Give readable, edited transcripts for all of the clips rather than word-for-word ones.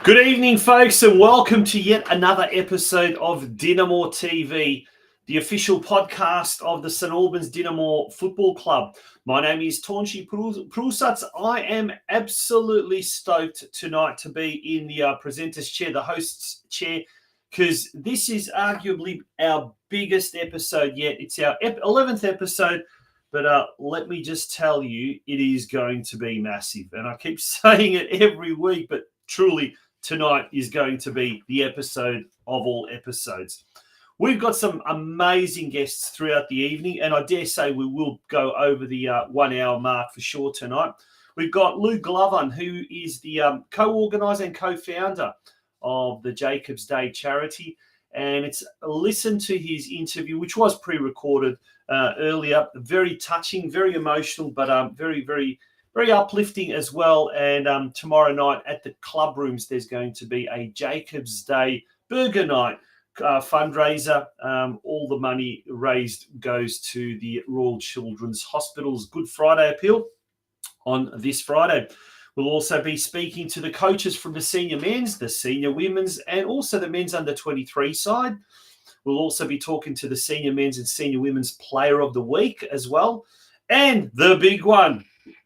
Good evening, folks, and welcome to yet another episode of DinamoTV, the official podcast of the St Albans Dinamo Football Club. My name is Tonchi Prusats. I am absolutely stoked tonight to be in the presenter's chair, the host's chair, because this is arguably our biggest episode yet. It's our 11th episode, but let me just tell you, it is going to be massive. And I keep saying it every week, but truly, tonight is going to be the episode of all episodes. We've got some amazing guests throughout the evening, and I dare say we will go over the 1 hour mark for sure tonight. We've got Lou Glover, who is the co-organiser and co-founder of the Jacobs Day charity, and it's listen to his interview, which was pre-recorded earlier. Very touching, very emotional, but very uplifting as well. And tomorrow night at the club rooms, there's going to be a Jacobs Day Burger Night fundraiser. All the money raised goes to the Royal Children's Hospital's Good Friday appeal on this Friday. We'll also be speaking to the coaches from the senior men's, the senior women's, and also the men's under 23 side. We'll also be talking to the senior men's and senior women's player of the week as well. And the big one,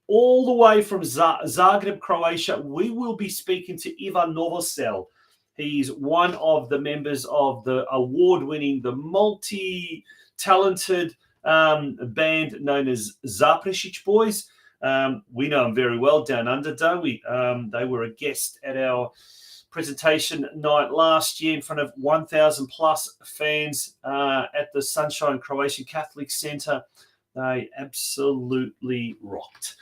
all the way from Zagreb, Croatia, we will be speaking to Ivan Novosel. He's one of the members of the award-winning, the multi-talented band known as Zaprešić Boys. We know them very well down under, don't we? They were a guest at our presentation night last year in front of 1,000 plus fans at the Sunshine Croatian Catholic Centre. They absolutely rocked.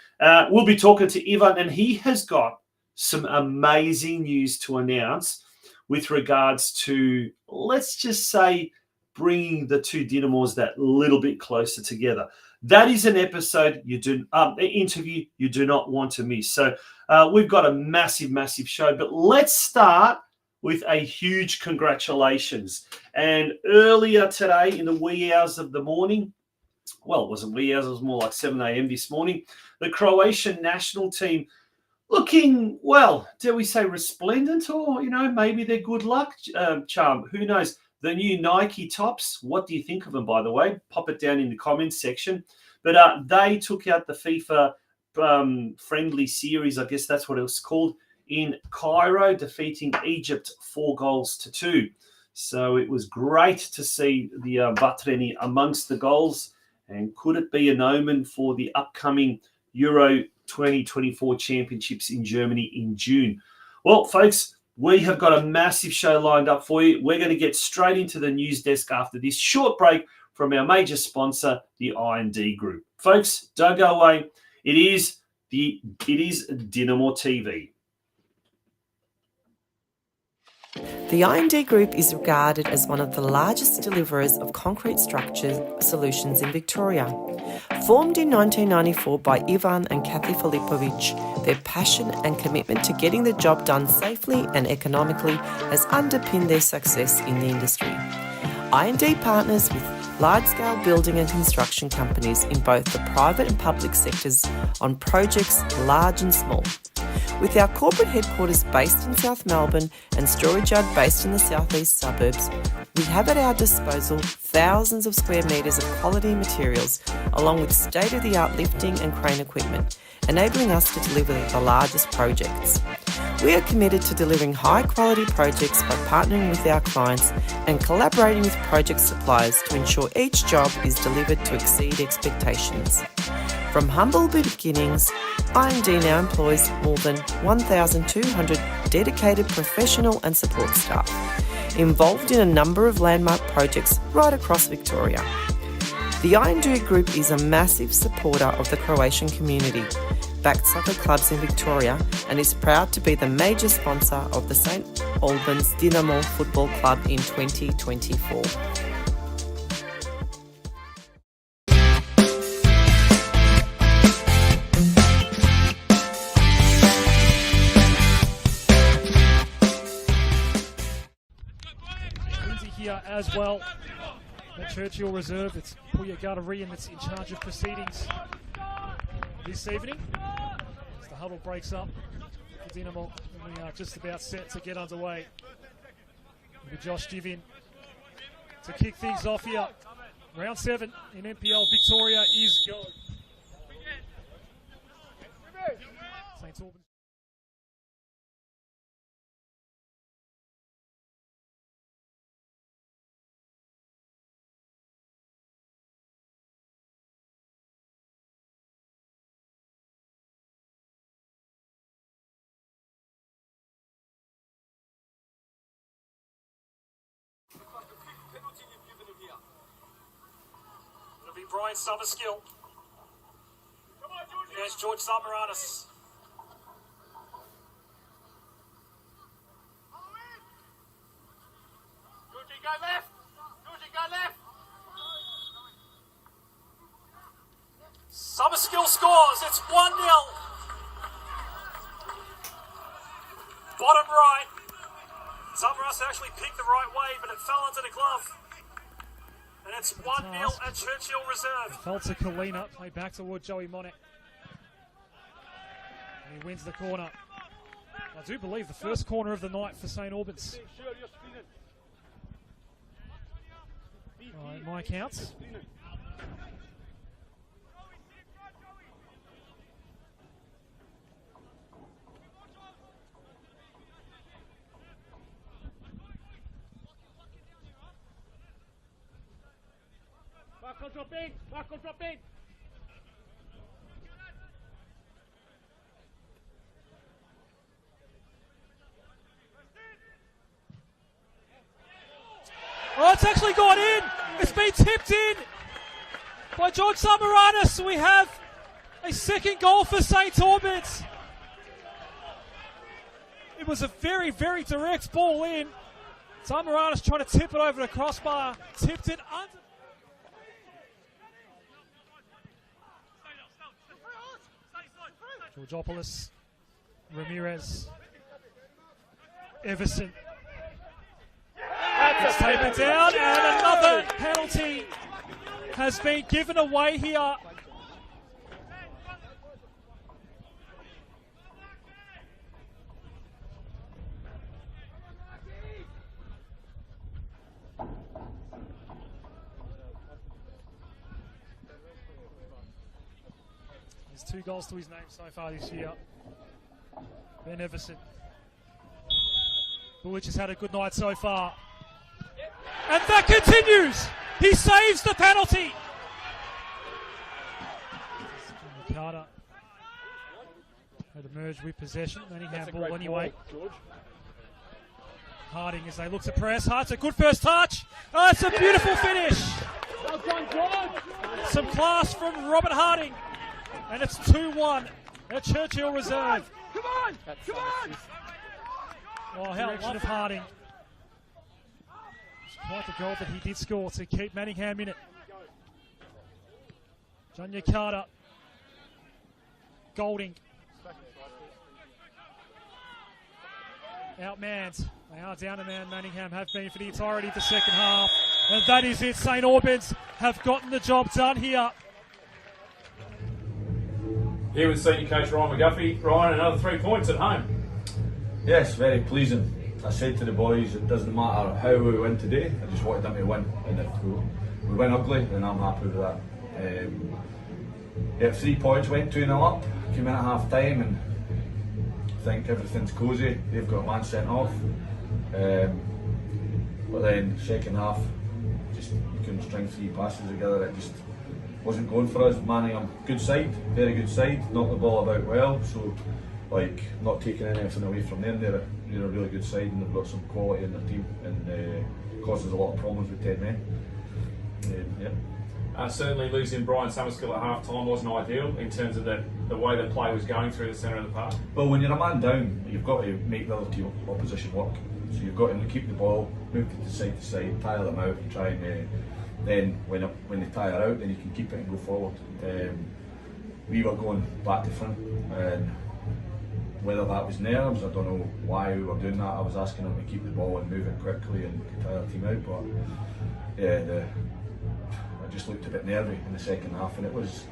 We'll be talking to Ivan, and he has got some amazing news to announce with regards to, let's just say, bringing the two Dinamos that little bit closer together. That is an episode interview you do not want to miss. So we've got a massive show, but let's start with a huge congratulations. And earlier today, in the wee hours of the morning, well, it wasn't wee hours, it was more like 7 a.m. this morning, the Croatian national team looking, well, dare we say resplendent, or, maybe their good luck charm. Who knows? The new Nike tops, what do you think of them, by the way? Pop it down in the comments section. But they took out the FIFA friendly series, I guess that's what it was called, in Cairo, defeating Egypt 4-2. So it was great to see the Vatreni amongst the goals. And could it be an omen for the upcoming Euro 2024 championships in Germany in June? Well, folks, we have got a massive show lined up for you. We're going to get straight into the news desk after this short break from our major sponsor, the I&D Group. Folks, don't go away. It is DinamoTV. The I&D Group is regarded as one of the largest deliverers of concrete structure solutions in Victoria. Formed in 1994 by Ivan and Kathy Filipovic, their passion and commitment to getting the job done safely and economically has underpinned their success in the industry. I&D partners with large-scale building and construction companies in both the private and public sectors on projects large and small. With our corporate headquarters based in South Melbourne and storage yard based in the southeast suburbs, we have at our disposal thousands of square metres of quality materials, along with state-of-the-art lifting and crane equipment, enabling us to deliver the largest projects. We are committed to delivering high-quality projects by partnering with our clients and collaborating with project suppliers to ensure each job is delivered to exceed expectations. From humble beginnings, I&D now employs more than 1,200 dedicated professional and support staff, involved in a number of landmark projects right across Victoria. The I&D Group is a massive supporter of the Croatian community, backed soccer clubs in Victoria, and is proud to be the major sponsor of the St Albans Dinamo Football Club in 2024. Here as well, the Churchill Reserve. It's Puya Gardarian that's in charge of proceedings this evening. As the huddle breaks up, the Dinamo We are just about set to get underway. With Josh Divin to kick things off here. Round 7 in NPL Victoria is go. St Albans. It'll be Brian Summerskill against George Zamaranis. Georgie, go left! Georgie, go left! Summerskill scores. It's 1-0. Bottom right. Zamaranis actually picked the right way, but it fell under the glove. And it's 1-0 at Churchill Reserve. Fell to Kalina, played back toward Joey Monek. And he wins the corner. I do believe the first corner of the night for St Albans. Right, my counts. Marco, drop in! Marco, drop in! Oh, it's actually gone in. It's been tipped in by George Zamaranis. We have a second goal for St Albans. It was a very, very direct ball in. Zamaranis trying to tip it over the crossbar. Tipped it under. Georgopoulos, Ramirez, Everson. It's taken down, and another penalty has been given away here. There's 2 goals to his name so far this year. Ben Everson. Bulich has had a good night so far. And that continues. He saves the penalty. Carter had emerged with possession. Manningham ball anyway. Harding as they look to press. Hart's a good first touch. Oh, it's a beautiful finish. Some class from Robert Harding. And it's 2-1 at Churchill Reserve. Come on! Come on! Oh, how direction of Harding. It's quite the goal that he did score to keep Manningham in it. Junior Carter. Golding. Outmanned. They are down a man. Manningham have been for the entirety of the second half. And that is it. St Albans have gotten the job done here. Here with senior coach Ryan McGuffey. Ryan, another 3 points at home. Yes, very pleasing. I said to the boys, it doesn't matter how we win today, I just wanted them to win. And if we win ugly, then I'm happy with that. Yeah, 3 points, went 2-0 up, came in at half time, and I think everything's cosy. They've got a man sent off. But then, second half, just couldn't string 3 passes together. It just wasn't going for us. Manningham, good side, very good side, knocked the ball about well. So, like, not taking anything away from them. They're a really good side, and they've got some quality in their team, and causes a lot of problems with 10 men. Yeah. Certainly losing Brian Summerskill at half time wasn't ideal in terms of the way the play was going through the centre of the park. Well, when you're a man down, you've got to make the other team opposition work. So you've got to keep the ball, move it to side, tire them out, and try and then when they tire out, then you can keep it and go forward. We were going back to front, and whether that was nerves, I don't know why we were doing that. I was asking them to keep the ball and move it quickly and tire the team out, but yeah, I just looked a bit nervy in the second half, and it was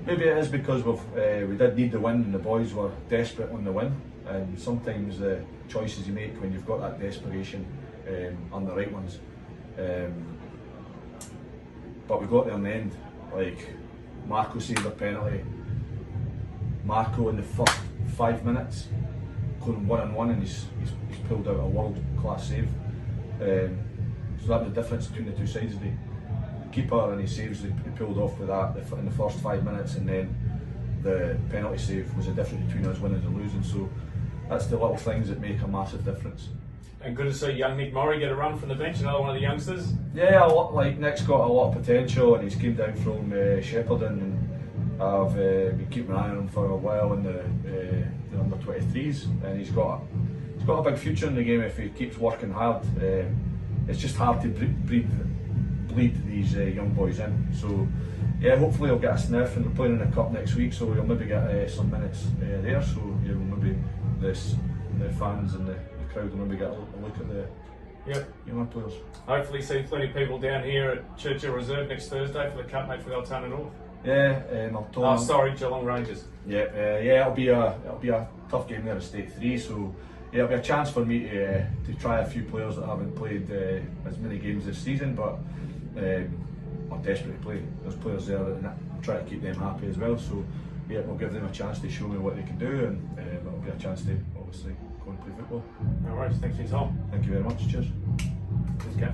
Maybe it is because we did need the win and the boys were desperate on the win, and sometimes the choices you make when you've got that desperation aren't the right ones. But we got there in the end. Like, Marco saved a penalty. Marco in the first 5 minutes going 1-on-1, and he's pulled out a world-class save. So that was the difference between the two sides of the keeper and his saves he pulled off with that in the first 5 minutes, and then the penalty save was the difference between us winning and losing. So that's the little things that make a massive difference. And good to see young Nick Murray get a run from the bench, another one of the youngsters. Yeah, like Nick's got a lot of potential, and he's came down from Shepparton, and I've been keeping an eye on him for a while in the under 23s, and he's got a big future in the game if he keeps working hard. It's just hard to bleed these young boys in. So yeah, hopefully he'll get a sniff, and we're playing in the cup next week, so we'll maybe get some minutes there. So yeah, we'll maybe the fans and the crowd will maybe get a look at the young players. Hopefully see plenty of people down here at Churchill Reserve next Thursday for the cup match with Altona North. Yeah, Geelong Rangers. Yeah, it'll be a tough game there at State 3. So yeah, it'll be a chance for me to try a few players that haven't played as many games this season, but I'm desperate to play. There's players there that I'm trying to keep them happy as well. So yeah, we'll give them a chance to show me what they can do, and it'll be a chance to obviously go and play football. All right, thanks for your time. Thank you very much. Cheers. Cheers, Gav.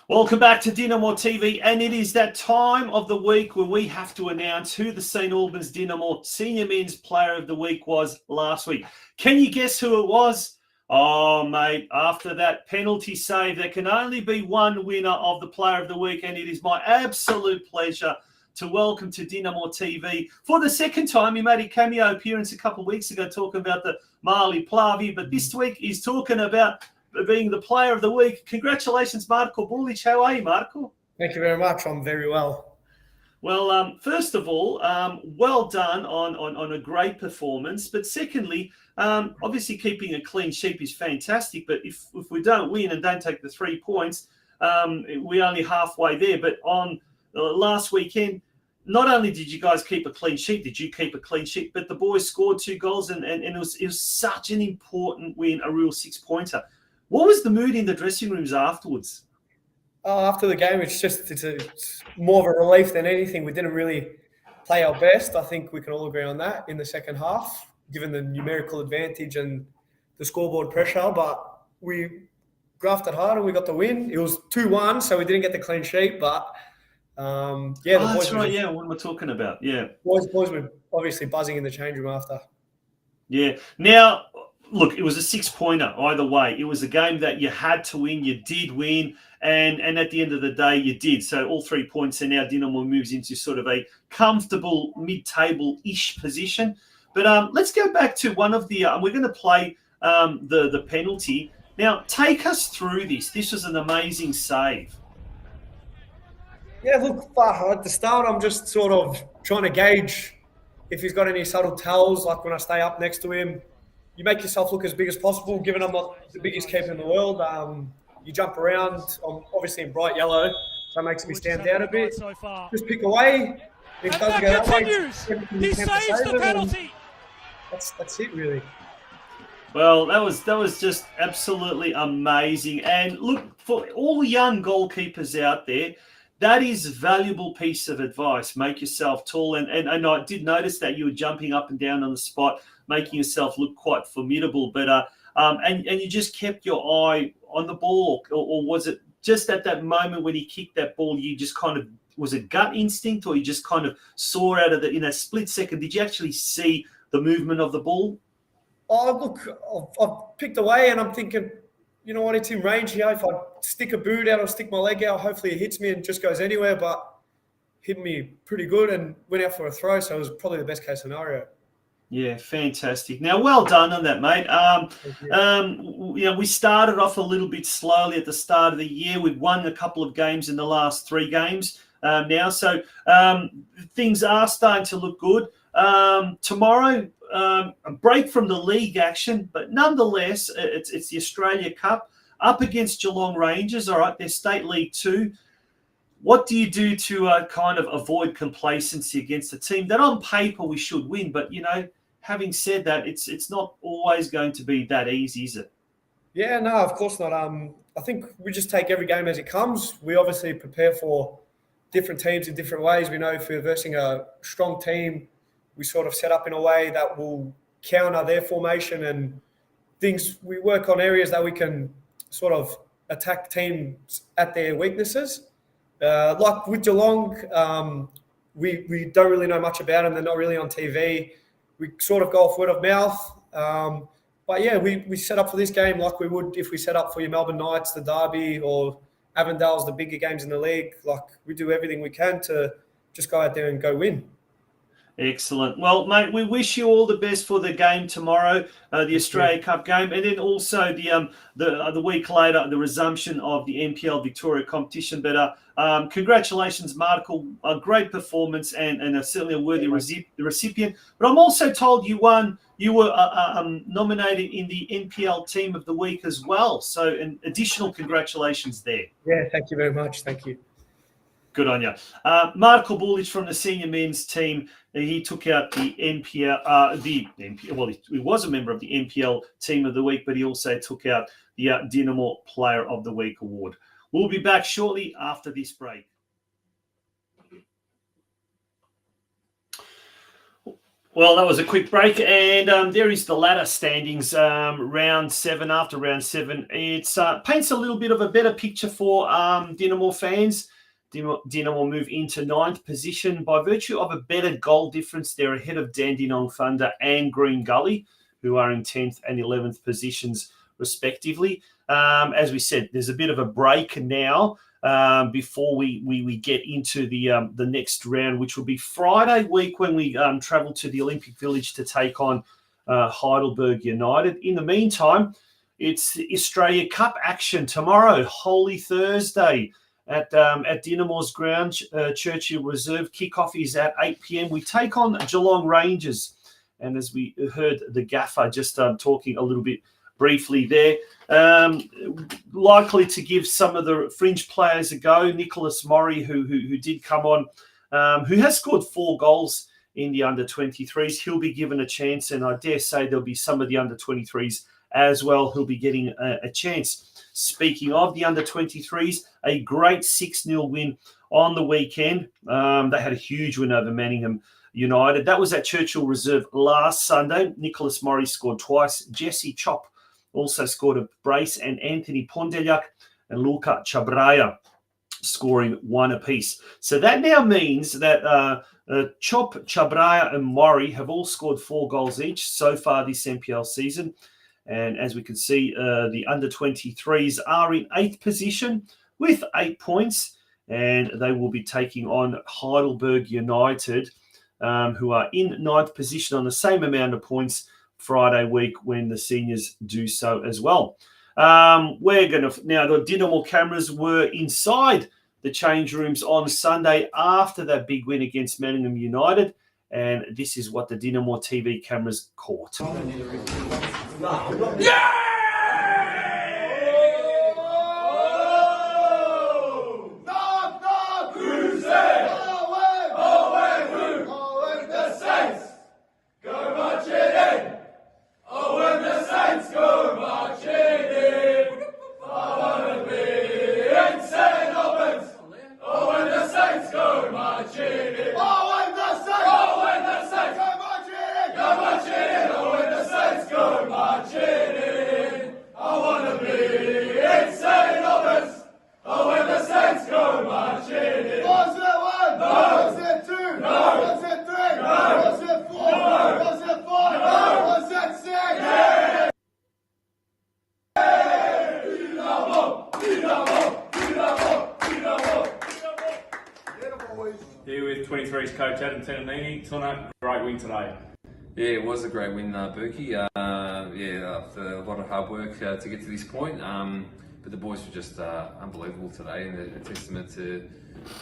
Welcome back to DinamoTV, and it is that time of the week where we have to announce who the St Albans Dinamo Senior Men's Player of the Week was last week. Can you guess who it was? Oh, mate, after that penalty save, there can only be one winner of the Player of the Week, and it is my absolute pleasure to welcome to DinamoTV for the second time. He made a cameo appearance a couple of weeks ago talking about the Marley Plavi, but this week he's talking about being the Player of the Week. Congratulations, Marko Bulic. How are you, Marko? Thank you very much. I'm very well. Well, first of all, well done on a great performance. But secondly, obviously keeping a clean sheet is fantastic. But if we don't win and don't take the 3 points, we're only halfway there. But on last weekend, not only did you guys keep a clean sheet, but the boys scored 2 goals, and it was such an important win, a real 6-pointer. What was the mood in the dressing rooms afterwards? After the game, it's more of a relief than anything. We didn't really play our best. I think we can all agree on that in the second half, given the numerical advantage and the scoreboard pressure. But we grafted hard and we got the win. It was 2-1, so we didn't get the clean sheet. But the boys. That's right. Yeah, what we're talking about. Yeah, boys were obviously buzzing in the change room after. Yeah. Now, look, it was a 6-pointer either way. It was a game that you had to win. You did win. And at the end of the day, you did. So all 3 points, and now Dinamo moves into sort of a comfortable mid-table-ish position. But let's go back to one of the we're going to play the penalty. Now, take us through this. This was an amazing save. Yeah, look, at the start, I'm just sort of trying to gauge if he's got any subtle tells, like when I stay up next to him. You make yourself look as big as possible, given I'm not the biggest keeper in the world. You jump around. I'm obviously in bright yellow, so it makes me stand out a bit. Just pick away. If it doesn't go that way, he saves the penalty. That's it, really. Well, that was just absolutely amazing. And look, for all the young goalkeepers out there, that is a valuable piece of advice. Make yourself tall. And I did notice that you were jumping up and down on the spot, making yourself look quite formidable. But and you just kept your eye on the ball, or was it just at that moment when he kicked that ball, you just kind of, was it gut instinct, or you just kind of saw out of in a split second? Did you actually see the movement of the ball? Oh, look, I've picked away, and I'm thinking, you know what, it's in range here. If I stick a boot out or stick my leg out, hopefully it hits me and just goes anywhere, but hit me pretty good and went out for a throw, so it was probably the best case scenario. Yeah, fantastic. Now, well done on that, mate. We started off a little bit slowly at the start of the year. We've won a couple of games in the last 3 games now, so things are starting to look good. Tomorrow, a break from the league action, but nonetheless, it's the Australia Cup up against Geelong Rangers. All right, they're State League 2. what do you do to kind of avoid complacency against a team that on paper we should win? But, having said that, it's not always going to be that easy, is it? Yeah, no, of course not. I think we just take every game as it comes. We obviously prepare for different teams in different ways. We know if we're versing a strong team, we sort of set up in a way that will counter their formation and things. We work on areas that we can sort of attack teams at their weaknesses. Like with Geelong, we don't really know much about them. They're not really on TV. We sort of go off word of mouth. But yeah, we set up for this game like we would if we set up for your Melbourne Knights, the Derby, or Avondale's, the bigger games in the league. Like, we do everything we can to just go out there and go win. Excellent. Well, mate, we wish you all the best for the game tomorrow, the Australia Cup game, and then also the week later, the resumption of the NPL Victoria competition. But congratulations, Marco. A great performance and certainly a worthy recipient. But I'm also told you were nominated in the NPL Team of the Week as well. So an additional congratulations there. Yeah, thank you very much. Thank you. Good on you. Marko Bulic from the senior men's team, he took out the NPL, well, he was a member of the NPL Team of the Week, but he also took out the Dinamo Player of the Week award. We'll be back shortly after this break. Well, that was a quick break, and there is the ladder standings, round 7. After round 7, it paints a little bit of a better picture for Dinamo fans. Dinamo move into 9th position by virtue of a better goal difference. They're ahead of Dandenong Thunder and Green Gully, who are in 10th and 11th positions respectively. As we said, there's a bit of a break now before we get into the next round, which will be Friday week when we travel to the Olympic Village to take on Heidelberg United. In the meantime, it's the Australia Cup action tomorrow, Holy Thursday, at Dinamo's ground, Churchill Reserve. Kickoff is at 8 p.m. We take on Geelong Rangers. And as we heard the gaffer just talking a little bit briefly there, likely to give some of the fringe players a go. Nicholas Murray, who did come on, who has scored 4 goals in the under-23s. He'll be given a chance, and I dare say there'll be some of the under-23s as well who'll be getting a chance. Speaking of the under-23s, a great 6-0 win on the weekend. They had a huge win over Manningham United. That was at Churchill Reserve last Sunday. Nicholas Murray scored twice. Jesse Chop also scored a brace, and Anthony Pondeljak and Luka Chabraya scoring 1 apiece. So that now means that Chop, Chabraya and Murray have all scored 4 goals each so far this NPL season. And as we can see, the under-23s are in 8th position with 8 points, and they will be taking on Heidelberg United, who are in 9th position on the same amount of points Friday week when the seniors do so as well. We're going to now, the Dinamo cameras were inside the change rooms on Sunday after that big win against Manningham United, and this is what the DinamoTV cameras caught. Yeah! Here with 23's coach Adam Tenanini. Tono, great win today. Yeah, it was a great win, Berkey. After a lot of hard work to get to this point. But the boys were just unbelievable today, and a testament to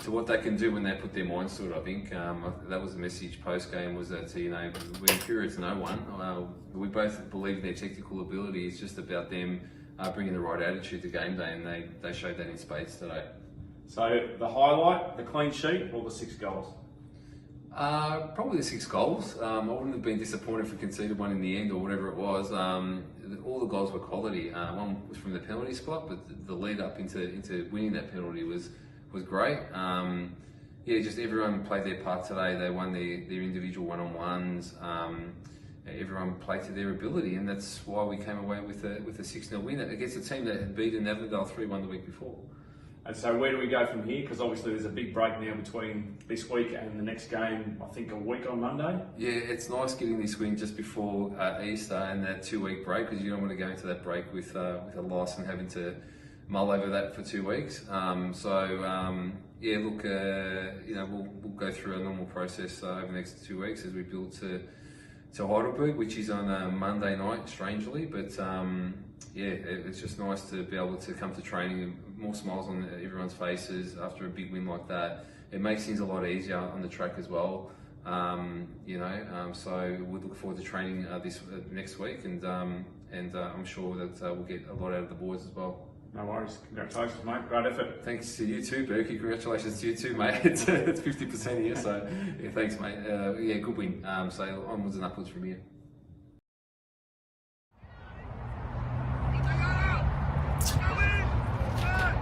what they can do when they put their minds to it. I think that was the message post game, was that we're inferior to no one. We both believe their technical ability. It's just about them bringing the right attitude to game day, and they showed that in spades today. So the highlight, the clean sheet, or the 6 goals? Probably the 6 goals. I wouldn't have been disappointed if we conceded one in the end or whatever it was. All the goals were quality. One was from the penalty spot, but the lead up into winning that penalty was great. Just everyone played their part today. They won their individual one-on-ones. Everyone played to their ability, and that's why we came away with a 6-0 win against a team that had beaten Avondale 3-1 the week before. And so where do we go from here? Because obviously there's a big break now between this week and the next game, I think a week on Monday. Yeah, it's nice getting this win just before Easter and that 2-week break, because you don't want to go into that break with a loss and having to mull over that for 2 weeks. We'll go through a normal process over the next 2 weeks as we build to Heidelberg, which is on a Monday night, strangely, but it's just nice to be able to come to training and more smiles on everyone's faces after a big win like that. It makes things a lot easier on the track as well. So we look forward to training this next week, and I'm sure that we'll get a lot out of the boys as well. No worries. Congratulations, mate. Great effort. Thanks to you too, Berkey. Congratulations to you too, mate. It's 50% here, so yeah, thanks, mate. Good win. So onwards and upwards from here.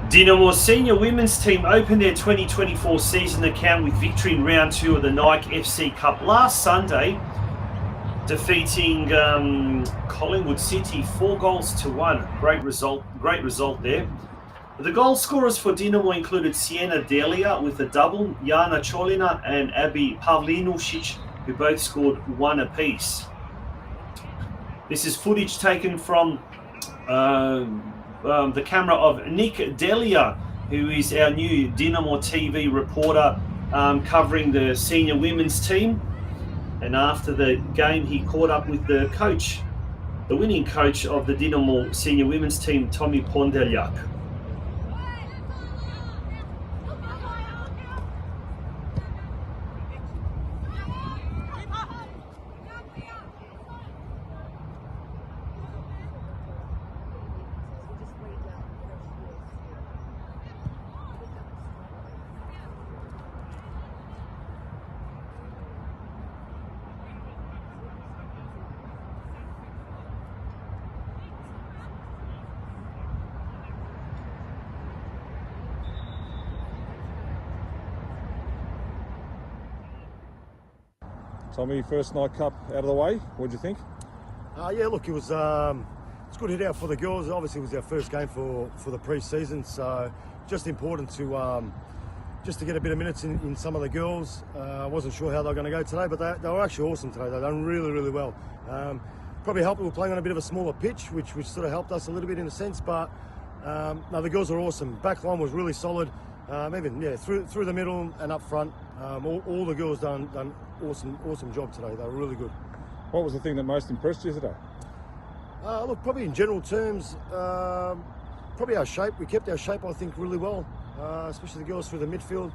Dinamo senior women's team opened their 2024 season account with victory in round 2 of the Nike FC Cup last Sunday, defeating Collingwood City 4-1. Great result there. The goal scorers for Dinamo included Sienna Delia with a double, Jana Cholina and Abby Pavlinušić, who both scored 1 apiece. This is footage taken from the camera of Nick Delia, who is our new DinamoTV reporter covering the senior women's team. And after the game, he caught up with the coach, the winning coach of the Dinamo senior women's team, Tommy Pondeljak. Tommy, first night cup out of the way. What do you think? Look, it was it's good hit out for the girls. Obviously, it was our first game for the pre-season, so just important to just to get a bit of minutes in some of the girls. I wasn't sure how they were going to go today, but they were actually awesome today. They done really, really well. Probably helped we were playing on a bit of a smaller pitch, which sort of helped us a little bit in a sense. But no, the girls are awesome. Back line was really solid. Through the middle and up front, all the girls done awesome job today. They were really good. What was the thing that most impressed you today? Look, probably in general terms, probably our shape. We kept our shape, I think, really well, especially the girls through the midfield.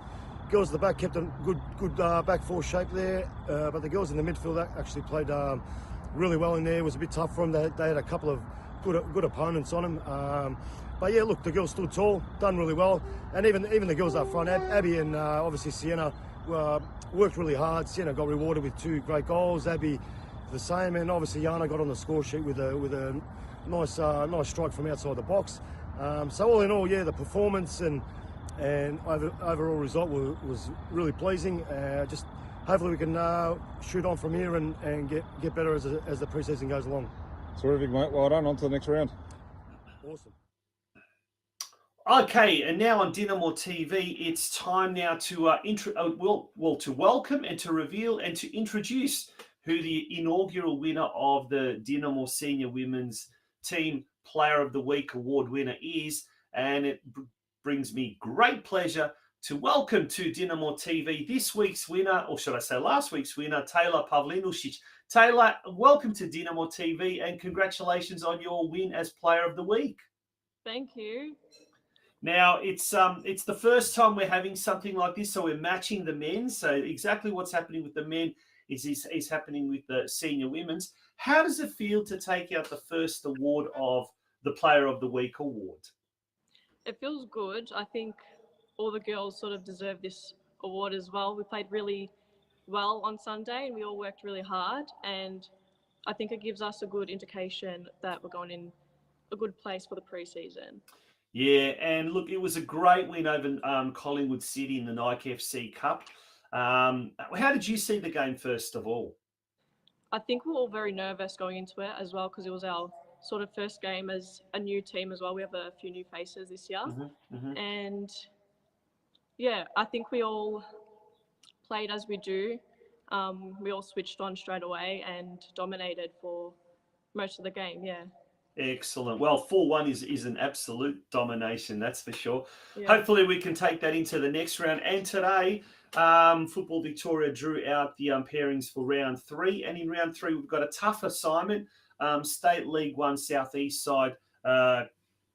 Girls at the back kept a good back four shape there, but the girls in the midfield actually played really well in there. It was a bit tough for them. They had a couple of good opponents on them. But yeah, look, the girls stood tall, done really well, and even the girls up front, Abby and obviously Sienna, worked really hard. Sienna got rewarded with 2 great goals. Abby the same, and obviously Jana got on the score sheet with a nice strike from outside the box. So all in all, yeah, the performance and overall result was really pleasing. Just hopefully we can shoot on from here and get better as the pre-season goes along. Terrific, mate. Well done. On to the next round. Awesome. Okay, and now on DinamoTV, it's time now to to welcome and to reveal and to introduce who the inaugural winner of the Dinamo Senior Women's Team Player of the Week award winner is. And it brings me great pleasure to welcome to DinamoTV this week's winner, or should I say last week's winner, Taylor Pavlinušić. Taylor, welcome to DinamoTV and congratulations on your win as Player of the Week. Thank you. Now, it's the first time we're having something like this, so we're matching the men. So exactly what's happening with the men is happening with the senior women's. How does it feel to take out the first award of the Player of the Week award? It feels good. I think all the girls sort of deserve this award as well. We played really well on Sunday and we all worked really hard, and I think it gives us a good indication that we're going in a good place for the pre-season. Yeah, and look, it was a great win over Collingwood City in the Nike FC Cup. How did you see the game, first of all? I think we're all very nervous going into it as well, because it was our sort of first game as a new team as well. We have a few new faces this year. And yeah, I think we all played as we do. We all switched on straight away and dominated for most of the game, yeah. Excellent. Well, 4-1 is an absolute domination, that's for sure. Yeah. Hopefully we can take that into the next round. And today, Football Victoria drew out the pairings for round 3. And in round 3, we've got a tough assignment. State League 1 Southeast side,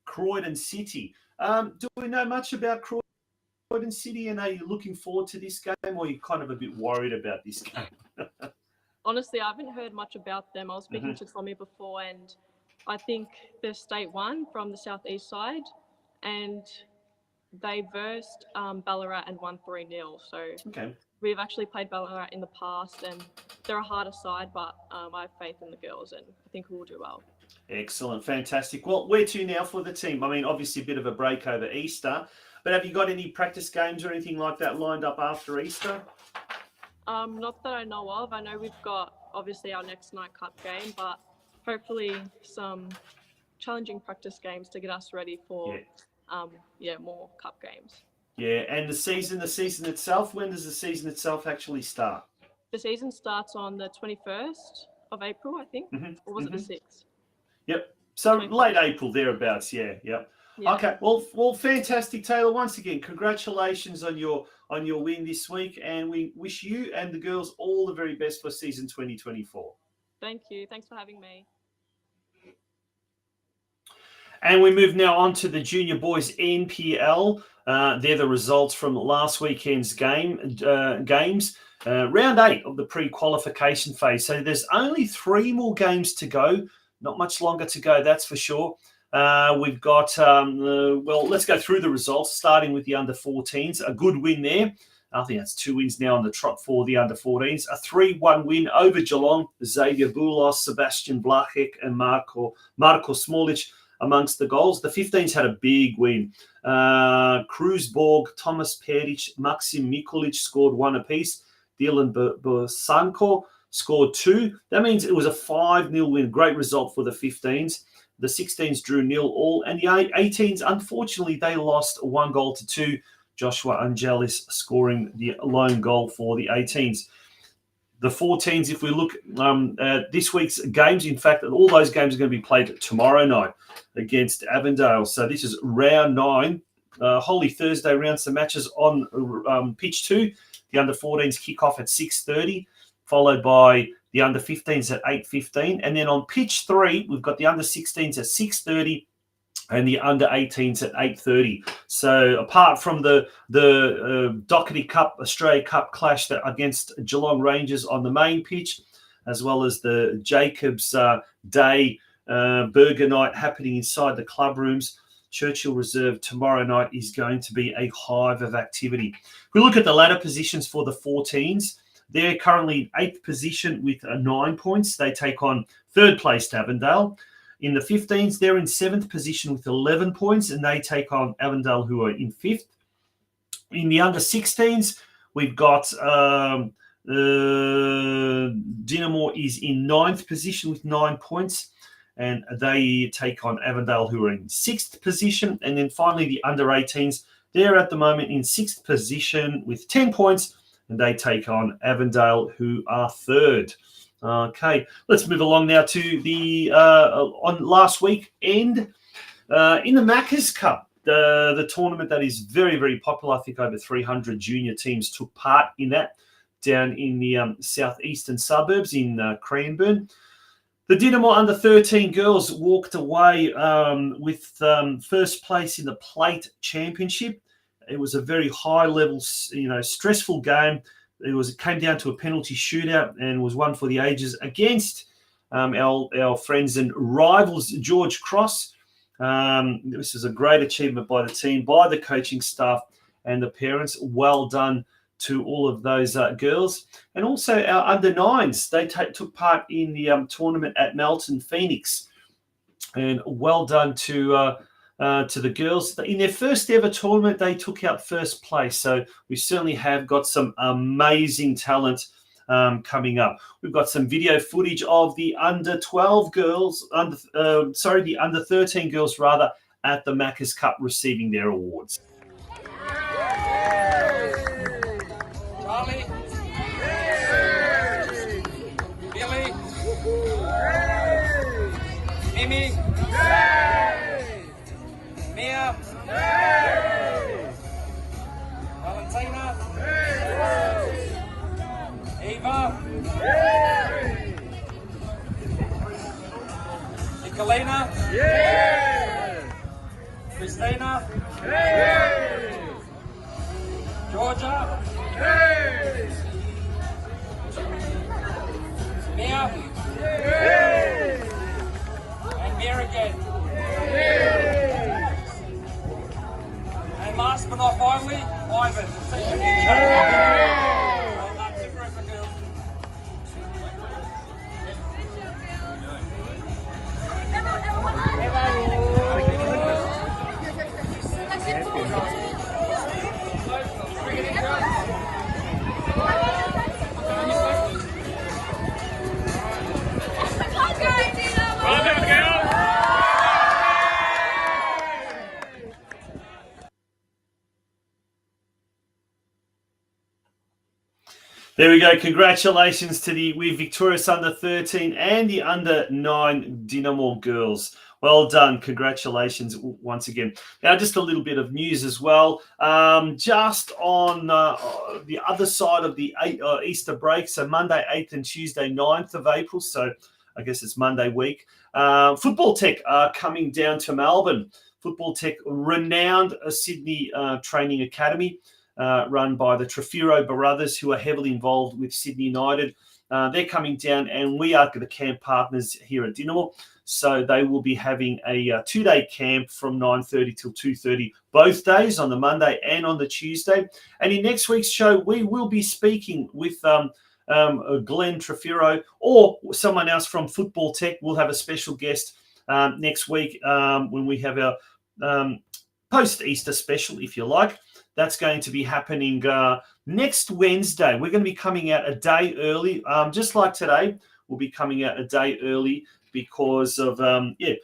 Croydon City. Do we know much about Croydon City, and are you looking forward to this game, or are you kind of a bit worried about this game? Honestly, I haven't heard much about them. I was speaking to Tommy before, and I think they're State 1 from the southeast side, and they versed Ballarat and won 3-0. So we've actually played Ballarat in the past, and they're a harder side, but I have faith in the girls, and I think we'll do well. Excellent, fantastic. Well, where to now for the team? I mean, obviously a bit of a break over Easter, but have you got any practice games or anything like that lined up after Easter? Not that I know of. I know we've got obviously our next night cup game, but hopefully some challenging practice games to get us ready for more cup games. Yeah, and the season itself, when does the season itself actually start? The season starts on the 21st of April, I think, or was it the 6th? Yep. So late April, thereabouts, yeah. Okay, well, fantastic, Taylor. Once again, congratulations on your win this week, and we wish you and the girls all the very best for season 2024. Thank you. Thanks for having me. And we move now on to the Junior Boys NPL. They're the results from last weekend's games. Round 8 of the pre-qualification phase. So there's only 3 more games to go. Not much longer to go, that's for sure. We've got, let's go through the results, starting with the under-14s. A good win there. I think that's 2 wins now on the trot for the under-14s. A 3-1 win over Geelong. Xavier Boulos, Sebastian Blachek, and Marko Smolic amongst the goals. The 15s had a big win. Kruzborg, Thomas Peric, Maxim Mikulic scored 1 apiece. Dylan Bosanko scored 2. That means it was a 5-0 win. Great result for the 15s. The 16s drew 0-0, and the 18s, unfortunately, they lost 1-2. Joshua Angelis scoring the lone goal for the 18s. The 14s, if we look at this week's games, in fact, all those games are going to be played tomorrow night against Avondale. So this is round 9, Holy Thursday round. Some matches on pitch 2. The under-14s kick off at 6:30, followed by the under-15s at 8:15. And then on pitch 3, we've got the under-16s at 6:30 and the under-18s at 8:30. So apart from the Doherty Cup, Australia Cup clash against Geelong Rangers on the main pitch, as well as the Jacobs Day Burger Night happening inside the club rooms, Churchill Reserve tomorrow night is going to be a hive of activity. If we look at the ladder positions for the 14s, they're currently 8th position with 9 points. They take on 3rd place Avondale. In the 15s, they're in 7th position with 11 points, and they take on Avondale, who are in 5th. In the under-16s, we've got Dinamo is in 9th position with 9 points, and they take on Avondale, who are in 6th position. And then finally, the under-18s, they're at the moment in 6th position with 10 points, and they take on Avondale, who are 3rd. Okay, let's move along now to the on last weekend in the Maccas Cup, the tournament that is very, very popular. I think over 300 junior teams took part in that down in the southeastern suburbs in Cranbourne. The Dinamo under-13 girls walked away with first place in the Plate Championship. It was a very high-level, stressful game. It came down to a penalty shootout and was one for the ages against our friends and rivals, George Cross. This is a great achievement by the team, by the coaching staff, and the parents. Well done to all of those girls. And also our under-9s. They took part in the tournament at Melton Phoenix. And well done to the girls. In their first ever tournament, they took out first place. So we certainly have got some amazing talent coming up. We've got some video footage of the under-12 girls, the under-13 girls rather, at the Macca's Cup receiving their awards. Charlie. Billy. Mimi. Mia. Valentina. Eva. Nicolina. Christina. Georgia. Mia. And Mia again. And last but not finally, Ivan. Well done, super effort, girls. There we go. Congratulations to the victorious under-13 and the under-9 Dinamo girls. Well done. Congratulations once again. Now, just a little bit of news as well. Just on the other side of the Easter break, so Monday 8th and Tuesday 9th of April, so I guess it's Monday week, Football Tech are coming down to Melbourne. Football Tech, renowned Sydney training academy, run by the Trefiro brothers, who are heavily involved with Sydney United. They're coming down, and we are the camp partners here at Dinamo. So they will be having a 2-day camp from 9:30 till 2:30, both days, on the Monday and on the Tuesday. And in next week's show, we will be speaking with Glenn Trefiro or someone else from Football Tech. We'll have a special guest next week when we have our post-Easter special, if you like. That's going to be happening next Wednesday. We're going to be coming out a day early, just like today. We'll be coming out a day early because of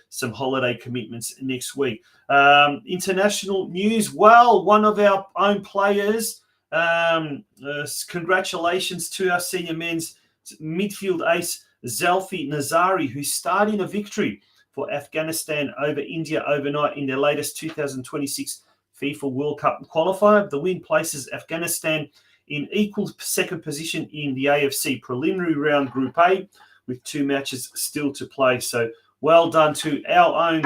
some holiday commitments next week. International news. Well, one of our own players. Congratulations to our senior men's midfield ace Zelfi Nazari, who's starting a victory for Afghanistan over India overnight in their latest 2026 FIFA World Cup qualifier. The win places Afghanistan in equal second position in the AFC preliminary round Group A, with 2 matches still to play. So well done to our own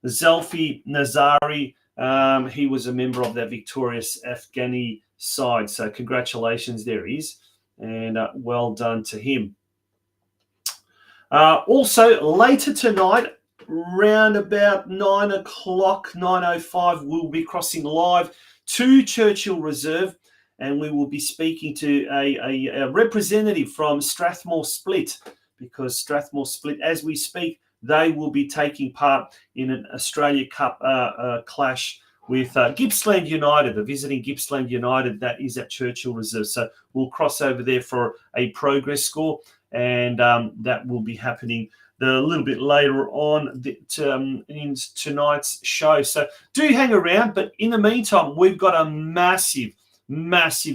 Zelfi Nazari. He was a member of that victorious Afghani side. So congratulations, there he is. And well done to him. Also, later tonight, round about 9 o'clock, 9:05, we'll be crossing live to Churchill Reserve, and we will be speaking to a representative from Strathmore Split, because Strathmore Split, as we speak, they will be taking part in an Australia Cup clash with Gippsland United, the visiting Gippsland United that is at Churchill Reserve. So we'll cross over there for a progress score, and that will be happening a little bit later on in tonight's show. So do hang around. But in the meantime, we've got a massive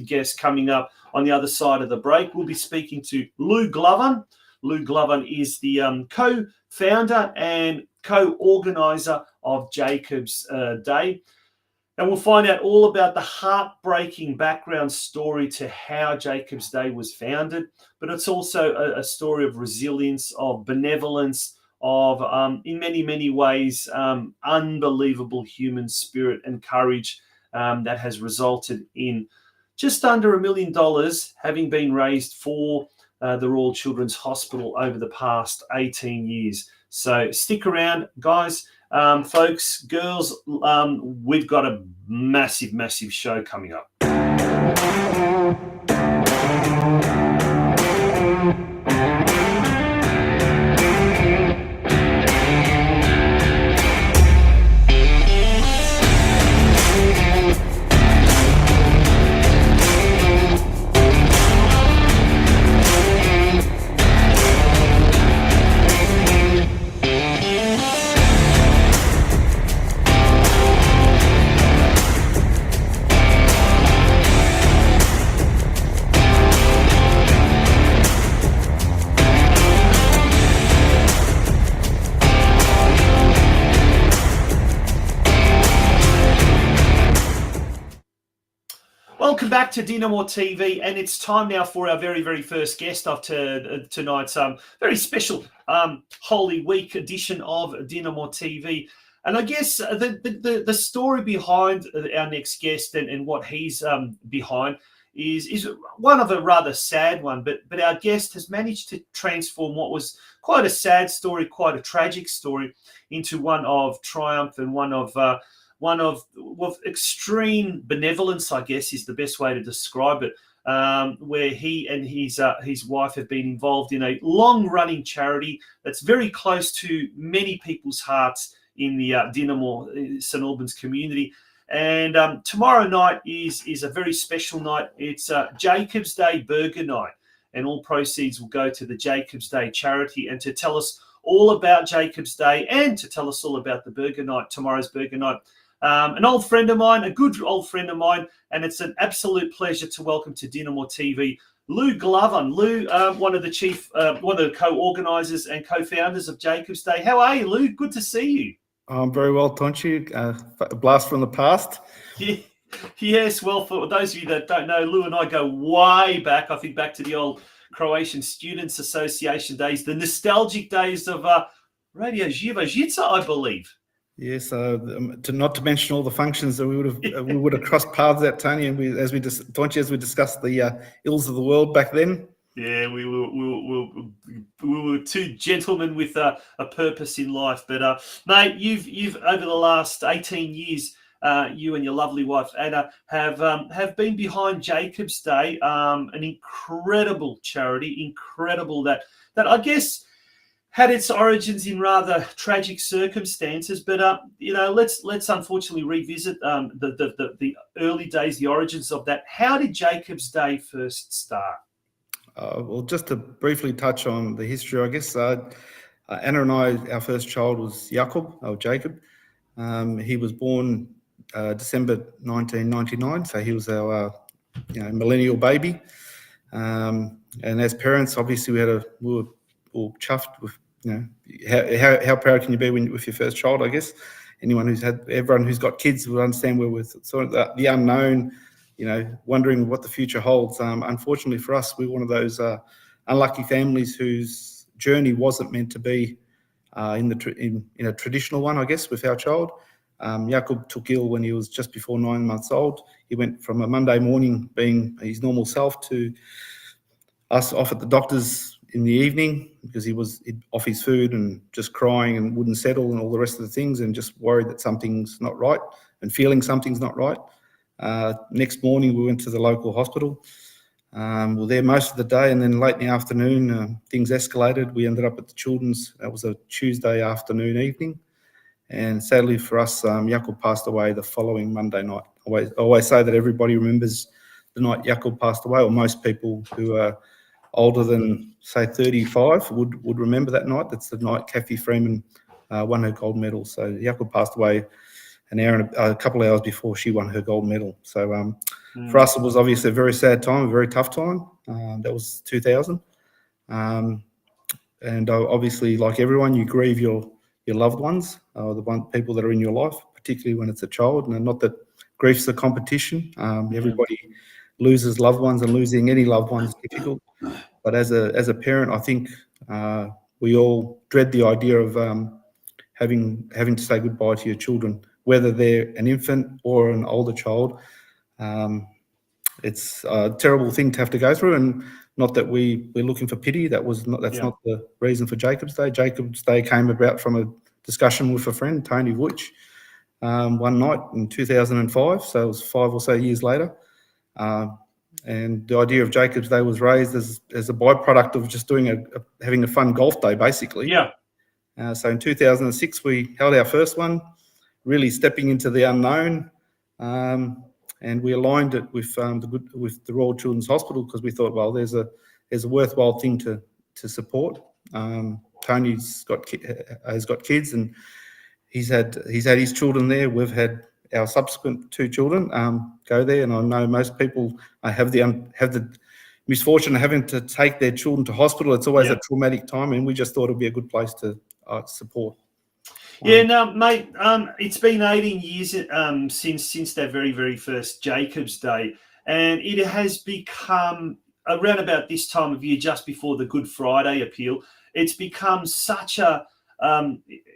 guest coming up on the other side of the break. We'll be speaking to Lou Glover. Lou Glover is the co-founder and co-organizer of Jacob's Day. And we'll find out all about the heartbreaking background story to how Jacob's Day was founded. But it's also a story of resilience, of benevolence, of, in many, many ways, unbelievable human spirit and courage that has resulted in just under $1 million having been raised for the Royal Children's Hospital over the past 18 years. So stick around, guys. Folks, girls, we've got a massive, massive show coming up. Welcome back to DinamoTV, and it's time now for our very, very first guest of tonight's very special Holy Week edition of DinamoTV. And I guess the story behind our next guest and what he's behind is one of a rather sad one, but our guest has managed to transform what was quite a sad story, quite a tragic story, into one of triumph and one of extreme benevolence, I guess, is the best way to describe it, where he and his wife have been involved in a long-running charity that's very close to many people's hearts in the Dinamo St Albans community. And tomorrow night is a very special night. It's Jacob's Day Burger Night, and all proceeds will go to the Jacob's Day charity. And to tell us all about Jacob's Day and to tell us all about the Burger Night, tomorrow's Burger Night, an old friend of mine, a good old friend of mine, and it's an absolute pleasure to welcome to DinamoTV Lou Glover. Lou, one of the co-organisers and co-founders of Jacob's Day. How are you, Lou? Good to see you. I'm very well, Tonchi. A blast from the past. Yeah. Yes, well, for those of you that don't know, Lou and I go way back, I think back to the old Croatian Students Association days, the nostalgic days of Radio Živa, I believe. Yes, not to mention all the functions that we would have crossed paths at, Tony, and as we discussed the ills of the world back then. Yeah, we were two gentlemen with a purpose in life. But mate, you've over the last 18 years, you and your lovely wife Anna have been behind Jacob's Day, an incredible charity, incredible that I guess had its origins in rather tragic circumstances. But let's unfortunately revisit the early days, the origins of that. How did Jacob's Day first start? Well, just to briefly touch on the history, I guess Anna and I, our first child was Jakob. He was born December 1999, so he was our millennial baby. And as parents, obviously, we were all chuffed with how proud can you be with your first child? I guess everyone who's got kids will understand we're with sort of the unknown. Wondering what the future holds. Unfortunately for us, we're one of those unlucky families whose journey wasn't meant to be in a traditional one, I guess, with our child. Jakob took ill when he was just before 9 months old. He went from a Monday morning being his normal self to us off at the doctor's in the evening because he was off his food and just crying and wouldn't settle and all the rest of the things and just worried that something's not right and feeling something's not right. Next morning, we went to the local hospital. We were there most of the day, and then late in the afternoon, things escalated. We ended up at the children's. That was a Tuesday afternoon, evening. And sadly for us, Jakob passed away the following Monday night. I always say that everybody remembers the night Jakob passed away, or most people who are older than, say, 35 would remember that night. That's the night Kathy Freeman won her gold medal. So Jakob passed away a couple of hours before she won her gold medal. So for us, it was obviously a very sad time, a very tough time. That was 2000. And obviously, like everyone, you grieve your loved ones, the people that are in your life, particularly when it's a child. And not that grief's a competition. Everybody loses loved ones, and losing any loved one is difficult. But as a parent, I think we all dread the idea of having to say goodbye to your children, whether they're an infant or an older child. It's a terrible thing to have to go through, and not that we're looking for pity. That's not the reason for Jacob's Day. Jacob's Day came about from a discussion with a friend, Tony Vutch, one night in 2005, so it was 5 or so years later. And the idea of Jacob's Day was raised as a byproduct of just doing having a fun golf day, basically. Yeah. So in 2006, we held our first one, really stepping into the unknown, and we aligned it with the Royal Children's Hospital because we thought, well, there's a worthwhile thing to support. Tony's has got kids, and he's had his children there. We've had our subsequent 2 children go there, and I know most people have the misfortune of having to take their children to hospital. It's always a traumatic time, and we just thought it'd be a good place to support. Yeah, no, mate. It's been 18 years since that very, very first Jacob's Day, and it has become around about this time of year, just before the Good Friday appeal. It's become such a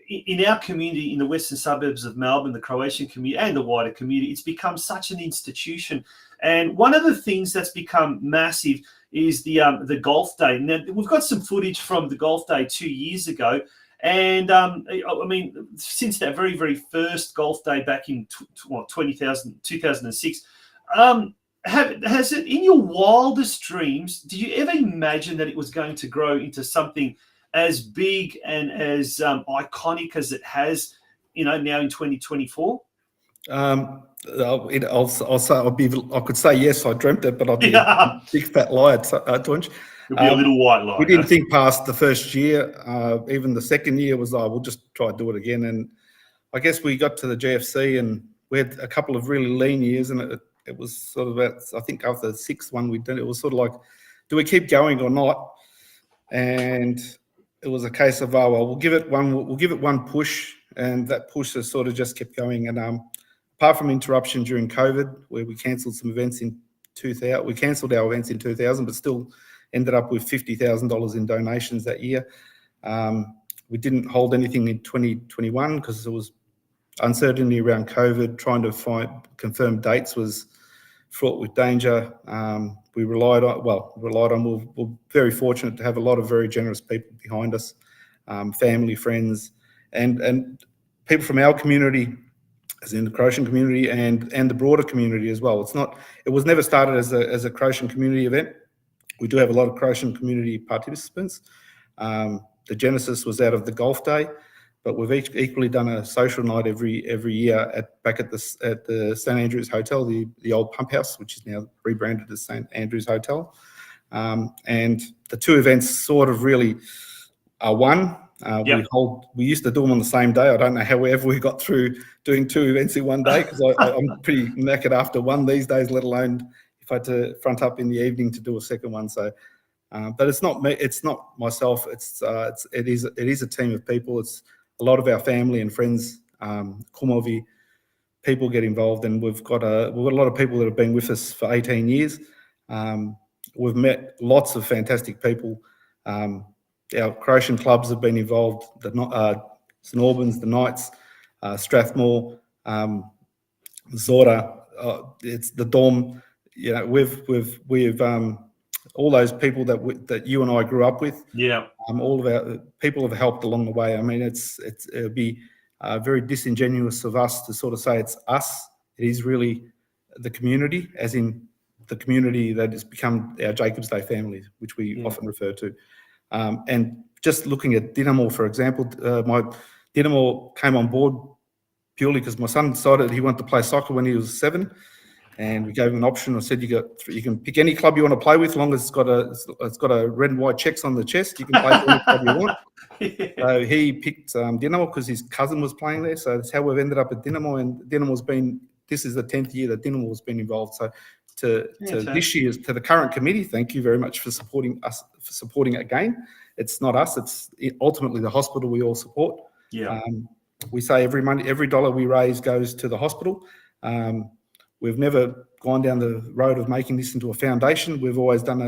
in our community in the western suburbs of Melbourne, the Croatian community and the wider community, it's become such an institution. And one of the things that's become massive is the golf day. Now, we've got some footage from the golf day 2 years ago. And I mean, since that very, very first golf day back in 2006, has it, in your wildest dreams, did you ever imagine that it was going to grow into something as big and as iconic as it has, now in 2024? I'll say I could say yes, I dreamt it, but I'd be a big fat liar, Tunch. It'll be a little white lie. We didn't think past the first year. Even the second year was, we'll just try to do it again. And I guess we got to the GFC and we had a couple of really lean years, and it was sort of about, I think after the 6th one we did, it was sort of like, do we keep going or not? And it was a case of, we'll give it one push, and that push has sort of just kept going. And apart from interruption during COVID, where we cancelled some events in 2000, we cancelled our events in 2000, but still ended up with $50,000 in donations that year. We didn't hold anything in 2021 because there was uncertainty around COVID. Trying to confirm dates was fraught with danger. We relied on, we're very fortunate to have a lot of very generous people behind us, family, friends, and people from our community, as in the Croatian community and the broader community as well. It was never started as a Croatian community event. We do have a lot of Croatian community participants. The genesis was out of the golf day, but we've equally done a social night every year back at the St Andrews Hotel, the old pump house, which is now rebranded as St Andrews Hotel. And the 2 events sort of really are one. We used to do them on the same day. I don't know however we got through doing 2 events in one day, because I'm pretty knackered after one these days, let alone if I had to front up in the evening to do a second one. So, but it's not me. It's not myself. It is a team of people. It's a lot of our family and friends. Kumovi people get involved, and we've got a lot of people that have been with us for 18 years. We've met lots of fantastic people. Our Croatian clubs have been involved. The St Albans, the Knights, Strathmore, Zora. It's the Dom. We've all those people that you and I grew up with. Yeah. All of our people have helped along the way. I mean, it'd be very disingenuous of us to sort of say it's us. It is really the community, as in the community that has become our Jacob's Day family, which we often refer to. And just looking at Dinamo, for example, my Dinamo came on board purely because my son decided he wanted to play soccer when he was 7. And we gave him an option. I said, you can pick any club you want to play with, as long as it's got a red and white checks on the chest. You can play for any club you want. So he picked Dinamo because his cousin was playing there. So that's how we've ended up at Dinamo. And this is the 10th year that Dinamo has been involved. So to the current committee, thank you very much for supporting us, for supporting it again. It's not us. It's ultimately the hospital we all support. Yeah. We say every dollar we raise goes to the hospital. We've never gone down the road of making this into a foundation. We've always done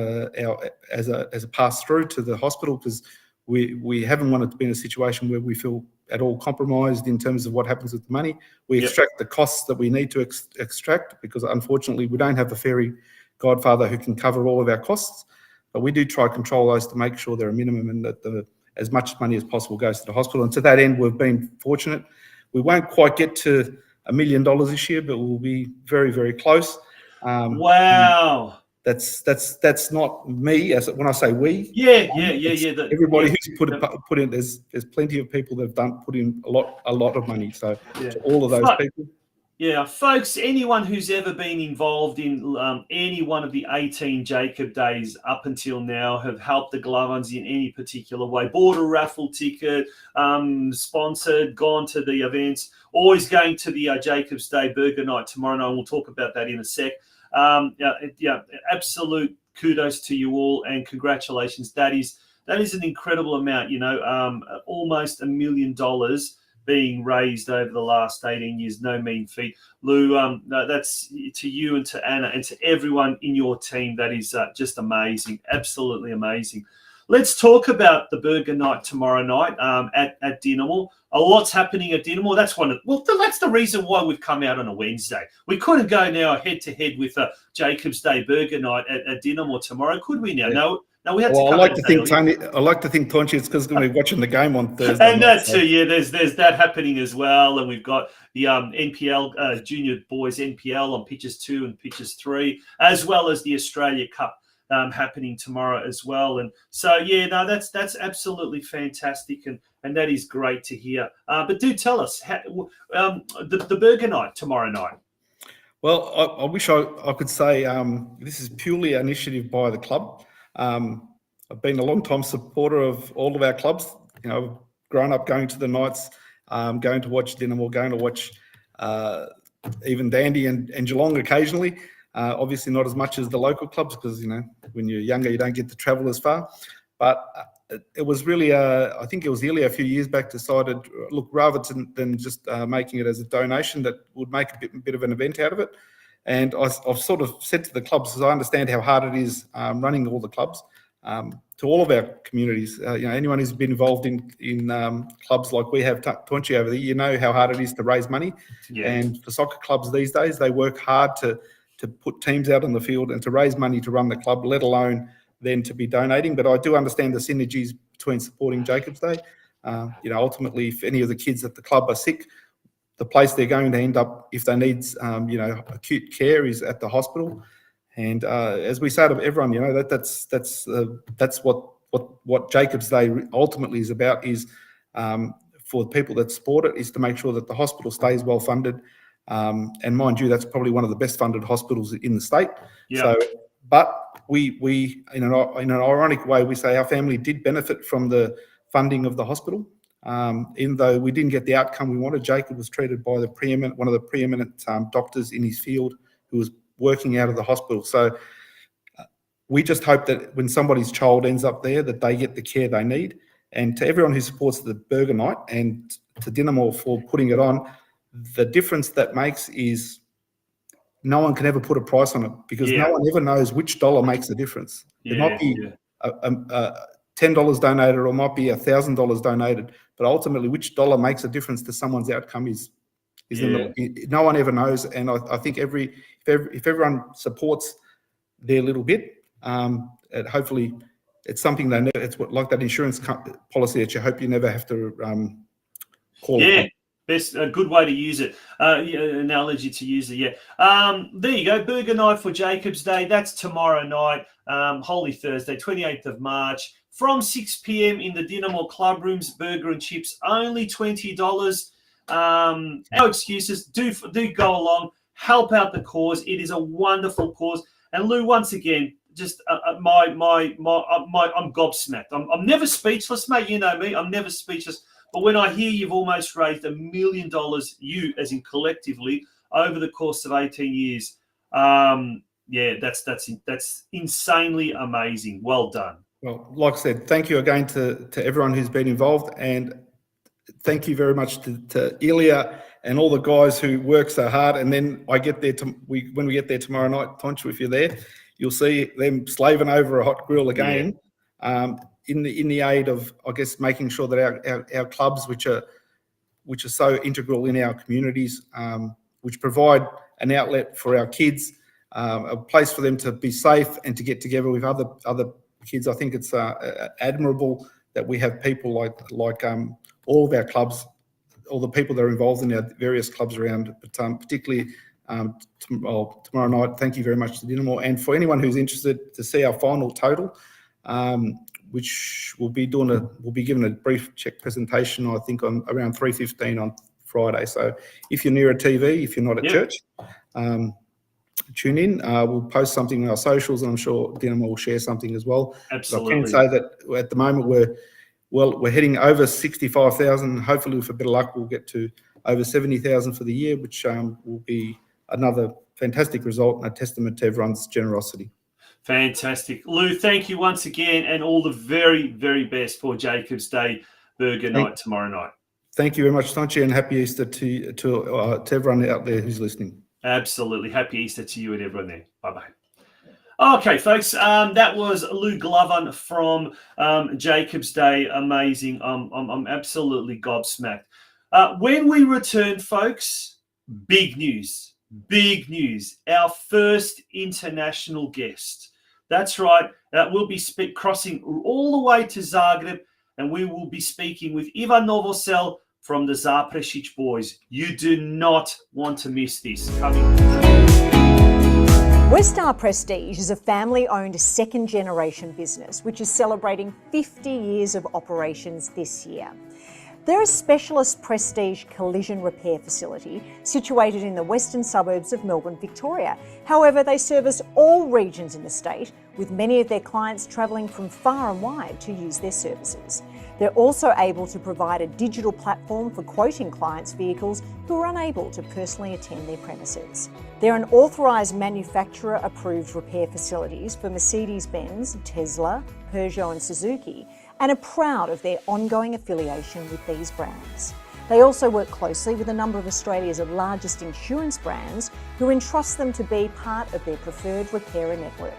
as a pass through to the hospital, because we haven't wanted to be in a situation where we feel at all compromised in terms of what happens with the money. We extract the costs that we need to extract, because unfortunately we don't have a fairy godfather who can cover all of our costs. But we do try to control those to make sure they're a minimum, and that as much money as possible goes to the hospital. And to that end, we've been fortunate. We won't quite get to $1 million this year, but we'll be very, very close. Wow. That's not me. When I say we, Yeah. Everybody who's put in. There's plenty of people that have put in a lot of money. So to all of those people. Yeah, folks, anyone who's ever been involved in any one of the 18 Jacob days up until now have helped the Glovans in any particular way. Bought a raffle ticket, sponsored, gone to the events, always going to the Jacob's Day Burger Night tomorrow night. We'll talk about that in a sec. Absolute kudos to you all and congratulations. That is an incredible amount, almost $1 million being raised over the last 18 years. No mean feat. Lou, that's to you and to Anna and to everyone in your team. That is just amazing. Absolutely amazing. Let's talk about the Burger Night tomorrow night at Dinamo. A lot's happening at Dinamo. That's that's the reason why we've come out on a Wednesday. We couldn't go now head to head with Jacob's Day Burger Night at Dinamo tomorrow, could we now? Yeah. No, we had to. I like to think, Tony. I like to think, Tonchi, it's because we're going to be watching the game on Thursday. And that too, yeah. There's that happening as well, and we've got the NPL Junior Boys NPL on pitches 2 and pitches 3, as well as the Australia Cup happening tomorrow as well. And so, that's absolutely fantastic, and that is great to hear. But do tell us the Burger Night tomorrow night. Well, I wish I could say this is purely an initiative by the club. I've been a long time supporter of all of our clubs. Grown up going to the nights, going to watch Dinamo, going to watch even Dandy and Geelong occasionally. Obviously not as much as the local clubs because, when you're younger, you don't get to travel as far. But it was really, I think it was Ilya a few years back decided, look, rather than just making it as a donation, that would make a bit of an event out of it. And I've sort of said to the clubs, because I understand how hard it is running all the clubs, to all of our communities, anyone who's been involved in clubs like we have, Tonchi over there, how hard it is to raise money. Yeah. And for soccer clubs these days, they work hard to put teams out on the field and to raise money to run the club, let alone then to be donating. But I do understand the synergies between supporting Jacob's Day. Ultimately, if any of the kids at the club are sick, the place they're going to end up, if they need, acute care, is at the hospital. And as we say to everyone, that's what Jacob's Day ultimately is about. Is for the people that support it, is to make sure that the hospital stays well funded. And mind you, that's probably one of the best funded hospitals in the state. Yeah. So, but we in an ironic way, we say our family did benefit from the funding of the hospital. Even though we didn't get the outcome we wanted, Jacob was treated by one of the preeminent doctors in his field who was working out of the hospital. So we just hope that when somebody's child ends up there, that they get the care they need. And to everyone who supports the Burger Night and to Dinamo for putting it on, the difference that makes is no one can ever put a price on it because no one ever knows which dollar makes a difference. It might be $10 donated or it might be $1,000 donated, but ultimately which dollar makes a difference to someone's outcome is no one ever knows. And I think if everyone supports their little bit, hopefully it's something they know. It's like that insurance policy that you hope you never have to call. Yeah. A good way to use it, analogy to use it, there you go, Burger Night for Jacob's Day. That's tomorrow night, Holy Thursday, 28th of March, from 6 p.m. in the Dinamo Club Rooms, burger and chips, only $20. No excuses, do go along, help out the cause. It is a wonderful cause. And Lou, once again, just I'm gobsmacked. I'm never speechless, mate, you know me, I'm never speechless. But when I hear you've almost raised $1 million, you as in collectively, over the course of 18 years, that's insanely amazing. Well done. Well, like I said, thank you again to everyone who's been involved, and thank you very much to Ilya and all the guys who work so hard. And then I get there when we get there tomorrow night, Tonchu, if you're there, you'll see them slaving over a hot grill again. Yeah. In the aid of, I guess, making sure that our clubs, which are so integral in our communities, which provide an outlet for our kids, a place for them to be safe and to get together with other kids. I think it's admirable that we have people like all of our clubs all the people that are involved in our various clubs around, but particularly tomorrow night. Thank you very much to Dinamo, and for anyone who's interested to see our final total, which we'll be given a brief check presentation, I think, on around 3:15 on Friday. So if you're near a TV, if you're not at church, tune in. We'll post something on our socials, and I'm sure Dinamo will share something as well. Absolutely. I can say that at the moment we're heading over 65,000. Hopefully, with a bit of luck, we'll get to over 70,000 for the year, which will be another fantastic result and a testament to everyone's generosity. Fantastic. Lou, thank you once again, and all the very, very best for Jacob's Day Burger Night tomorrow night. Thank you very much, Tonchi, and happy Easter to everyone out there who's listening. Absolutely. Happy Easter to you and everyone there. Bye-bye. Okay, folks, that was Lou Glover from Jacob's Day. Amazing. I'm absolutely gobsmacked. When we return, folks, big news. Big news. Our first international guest. That's right. We'll be crossing all the way to Zagreb, and we will be speaking with Ivan Novosel from the Zaprešić boys. You do not want to miss this. Coming. Westar Prestige is a family-owned second-generation business which is celebrating 50 years of operations this year. They're a specialist prestige collision repair facility situated in the western suburbs of Melbourne, Victoria. However, they service all regions in the state, with many of their clients travelling from far and wide to use their services. They're also able to provide a digital platform for quoting clients' vehicles who are unable to personally attend their premises. They're an authorised manufacturer-approved repair facilities for Mercedes-Benz, Tesla, Peugeot and Suzuki, and are proud of their ongoing affiliation with these brands. They also work closely with a number of Australia's largest insurance brands who entrust them to be part of their preferred repairer network.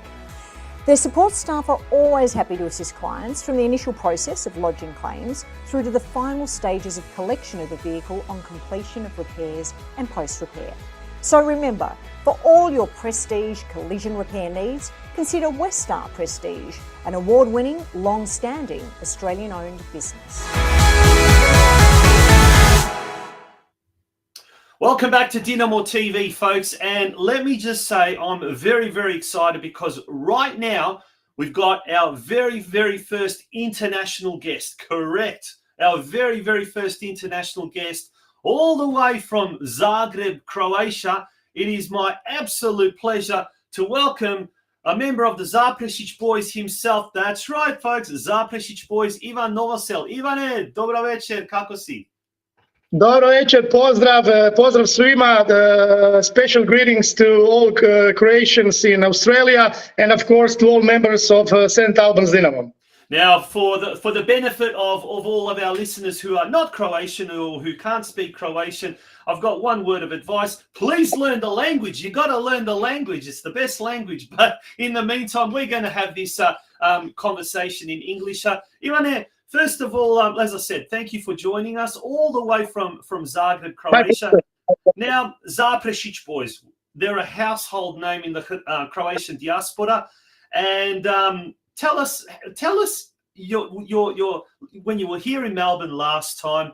Their support staff are always happy to assist clients from the initial process of lodging claims through to the final stages of collection of the vehicle on completion of repairs and post-repair. So remember, for all your prestige collision repair needs, consider Westar Prestige, an award-winning, long-standing Australian-owned business. Welcome back to DinamoTV, folks. And let me just say I'm very, very excited because right now we've got our very, very first international guest. Correct. Our very, very first international guest all the way from Zagreb, Croatia. It is my absolute pleasure to welcome a member of the Zaprešić boys himself. That's right, folks. Zaprešić boys, Ivan Novosel. Ivane, dobro večer, kako si? Dobro večer, pozdrav svima. Special greetings to all Croatians in Australia, and of course to all members of St. Albans Dinamo. Now, for the benefit of all of our listeners who are not Croatian or who can't speak Croatian, I've got one word of advice. Please learn the language. You got to learn the language. It's the best language. But in the meantime, we're going to have this conversation in English. Ivane, first of all, as I said, thank you for joining us all the way from Zagreb, Croatia. Now, Zaprešić boys, they're a household name in the Croatian diaspora. And tell us your when you were here in Melbourne last time,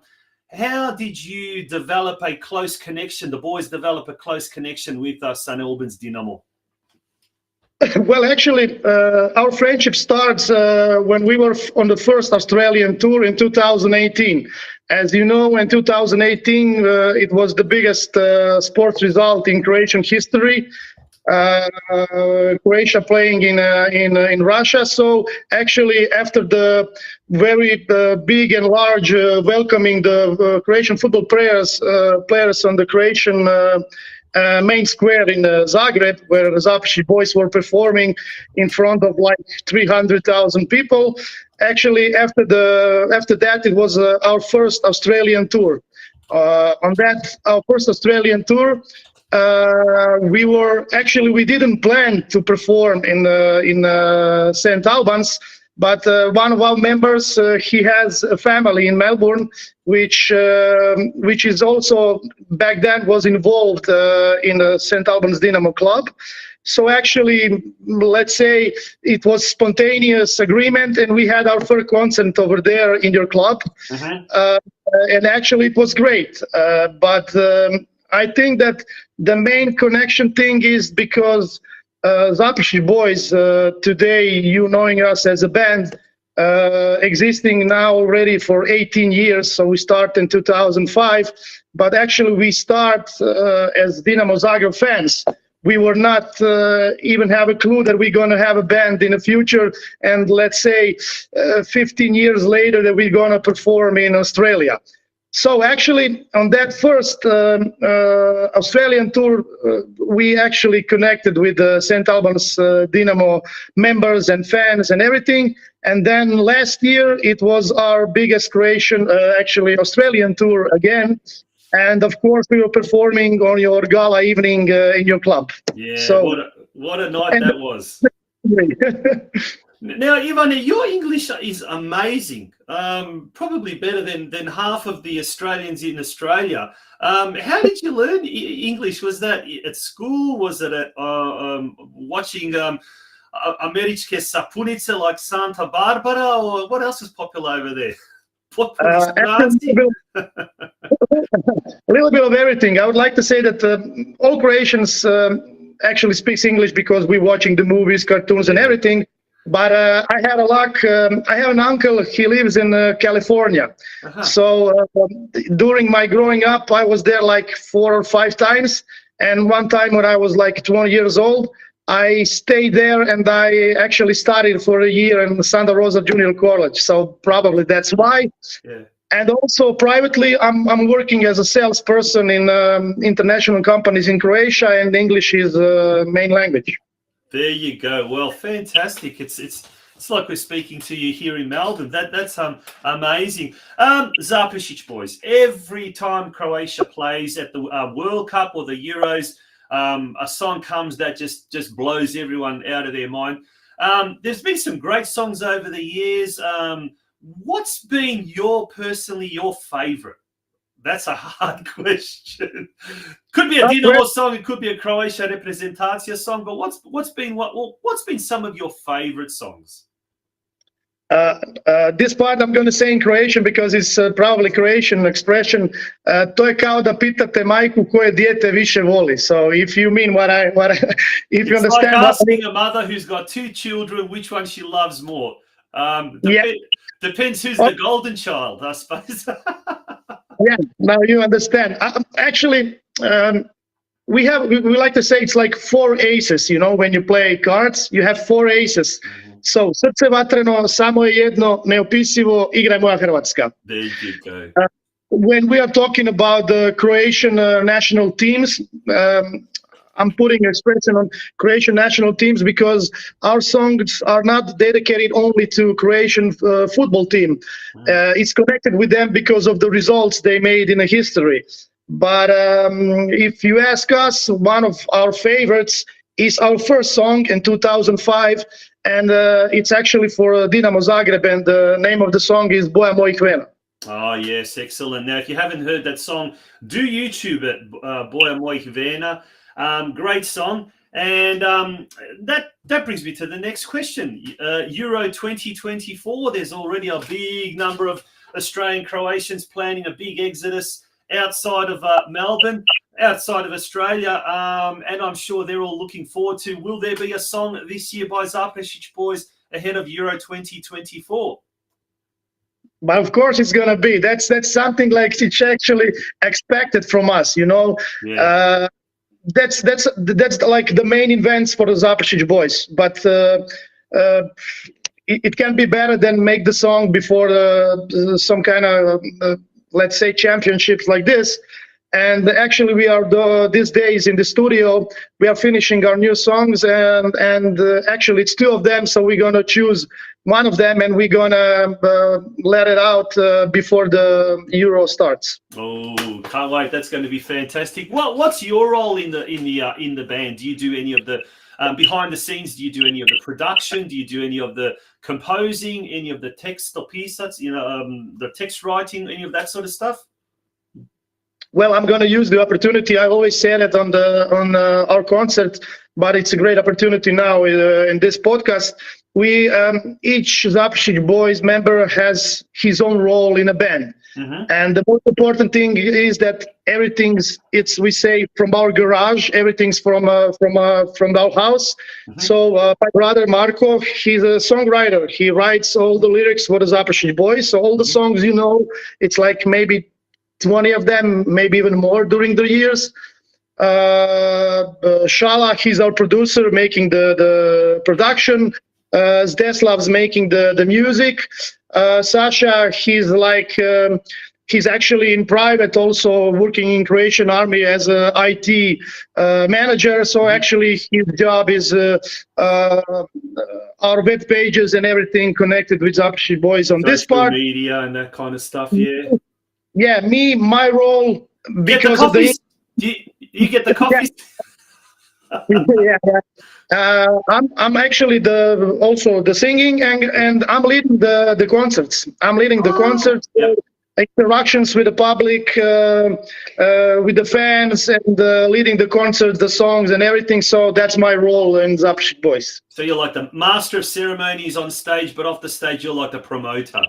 how did you develop a close connection? The boys develop a close connection with St. Albans Dinamo. Well, actually, our friendship starts when we were on the first Australian tour in 2018. As you know, in 2018, it was the biggest sports result in Croatian history. Croatia playing in Russia. So actually, after the very big and large welcoming the Croatian football players on the Croatian main square in Zagreb, where the Zaprešić boys were performing in front of like 300,000 people. Actually, after that, it was our first Australian tour. On that, our first Australian tour, we didn't plan to perform in St. Albans, but one of our members, he has a family in Melbourne, which is also back then was involved in the St. Albans Dinamo Club. So actually, let's say it was spontaneous agreement, and we had our first concert over there in your club. and actually it was great. But I think that the main connection thing is because Zaprešić Boys, today, you knowing us as a band, existing now already for 18 years. So we start in 2005, but actually we start as Dinamo Zagreb fans. We were not even have a clue that we're going to have a band in the future. And let's say 15 years later that we're going to perform in Australia. So actually, on that first Australian tour, we actually connected with St. Albans Dinamo members and fans and everything. And then last year, it was our biggest Croatian, actually Australian tour again. And of course, we were performing on your gala evening in your club. Yeah, so, what a night that was. Now, Ivane, your English is amazing. Probably better than half of the Australians in Australia. How did you learn English? Was that at school? Was it at watching Američke sapunice like Santa Barbara? Or what else is popular over there? A little bit of everything. I would like to say that all Croatians actually speaks English because we're watching the movies, cartoons, and everything. But I had a luck. I have an uncle. He lives in California. So during my growing up, I was there like 4 or 5 times. And one time when I was like 20 years old, I stayed there and I actually studied for a year in Santa Rosa Junior College. So probably that's why. Yeah. And also privately, I'm working as a salesperson in international companies in Croatia, and English is main language. There you go. Well, fantastic. It's like we're speaking to you here in Melbourne. That's amazing. Zaprešić Boys. Every time Croatia plays at the World Cup or the Euros, a song comes that just blows everyone out of their mind. There's been some great songs over the years. What's been your favorite? That's a hard question. Could be a Dinamo song, it could be a Croatia reprezentacija song, but what's been some of your favorite songs? This part I'm going to say in Croatian because it's probably Croatian expression. To je kao da pitate majku koje dijete više voli. So if you mean if you understand. Like asking a mother who's got 2 children which one she loves more. Depends who's the golden child, I suppose. Yeah, now you understand. Actually, we like to say it's like 4 aces. You know, when you play cards, you have 4 aces. So, srce vatreno, samo je jedno, neopisivo, igraj moja Hrvatska. There you go. When we are talking about the Croatian national teams, I'm putting expression on Croatian national teams because our songs are not dedicated only to Croatian football team. It's connected with them because of the results they made in the history. But if you ask us, one of our favorites is our first song in 2005, and it's actually for Dinamo Zagreb, and the name of the song is Boja mojih vena. Oh, yes, excellent. Now, if you haven't heard that song, do YouTube it, Boja mojih vena. Great song. And that brings me to the next question. Euro 2024, there's already a big number of Australian Croatians planning a big exodus outside of Melbourne, outside of Australia, and I'm sure they're all looking forward to. Will there be a song this year by Zaprešić Boys ahead of Euro 2024? But of course it's going to be. That's something like it's actually expected from us, you know. Yeah. That's like the main events for the Zaprešić Boys. But it can be better than make the song before some kind of, let's say, championships like this. And actually, we are these days in the studio. We are finishing our new songs, and actually, it's 2 of them. So we're gonna choose one of them, and we're gonna let it out before the Euro starts. Oh, can't wait! That's going to be fantastic. What's your role in the band? Do you do any of the behind the scenes? Do you do any of the production? Do you do any of the composing? Any of the text or pieces? You know, the text writing? Any of that sort of stuff? Well, I'm going to use the opportunity. I always said it on our concert, but it's a great opportunity now in this podcast. we each Zaprešić Boys member has his own role in a band. And the most important thing is that we say from our garage, everything's from our house. So my brother Marko, he's a songwriter. He writes all the lyrics for the Zaprešić Boys. So all the songs, it's like maybe 20 of them, maybe even more during the years. Shala, he's our producer, making the production. Zdeslav's making the music. Sasha, he's actually in private also working in Croatian Army as a IT manager. So actually his job is our web pages and everything connected with Zaprešić Boys on this part. Media and that kind of stuff, yeah. Yeah, my role, because of the... You get the coffee? I'm actually also the singing, and I'm leading the concerts. I'm leading the concerts, interactions with the public, with the fans, and leading the concerts, the songs, and everything. So that's my role in Zaprešić Boys. So you're like the master of ceremonies on stage, but off the stage you're like the promoter.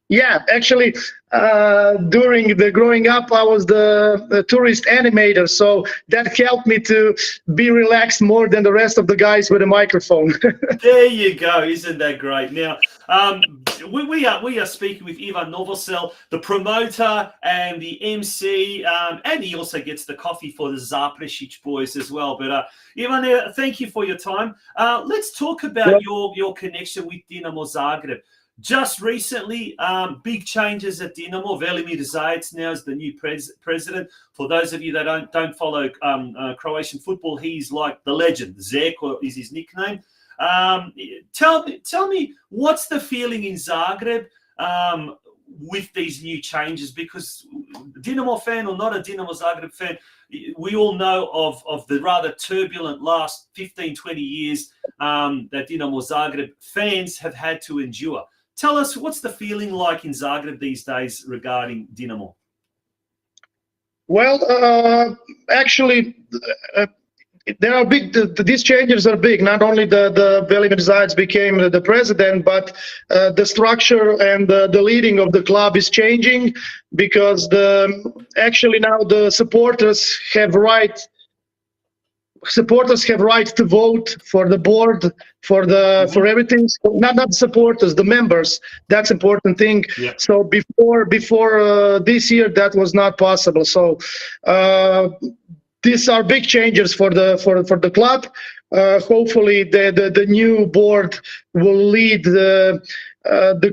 Yeah, actually, during the growing up, I was the tourist animator, so that helped me to be relaxed more than the rest of the guys with a microphone. There you go. Isn't that great? Now, we are speaking with Ivan Novosel, the promoter and the MC, and he also gets the coffee for the Zaprešić Boys as well. But Ivan, thank you for your time. Let's talk about your connection with Dinamo Zagreb. Just recently, big changes at Dinamo. Velimir Zajac now is the new president. For those of you that don't follow Croatian football, he's like the legend. Zeko is his nickname. Tell me, what's the feeling in Zagreb with these new changes? Because Dinamo fan or not a Dinamo Zagreb fan, we all know of the rather turbulent last 15, 20 years that Dinamo Zagreb fans have had to endure. Tell us, what's the feeling like in Zagreb these days regarding Dinamo? Well, actually, there are big. These changes are big. Not only the Velimir Zajac became the president, but the structure and the leading of the club is changing, because actually now the supporters have right to vote for the board, for everything. So not supporters, the members. That's important thing. Yeah. So before this year, that was not possible. So these are big changes for the club. Hopefully, the new board will lead the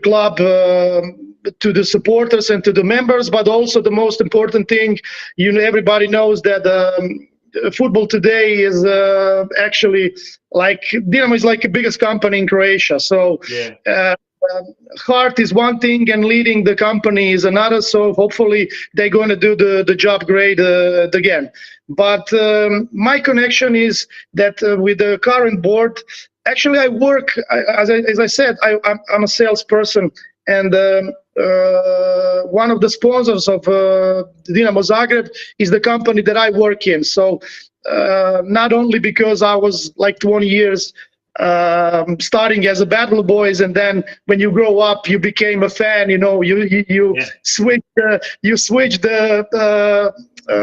club to the supporters and to the members. But also the most important thing, everybody knows that. Football today is actually like Dinamo is like the biggest company in Croatia. So heart is one thing and leading the company is another. So hopefully they're going to do the job great again. But my connection is that with the current board, actually I work, as I said, I'm a salesperson. And one of the sponsors of Dinamo Zagreb is the company that I work in. So not only because I was like 20 years starting as a battle boys, and then when you grow up, you became a fan. You switch the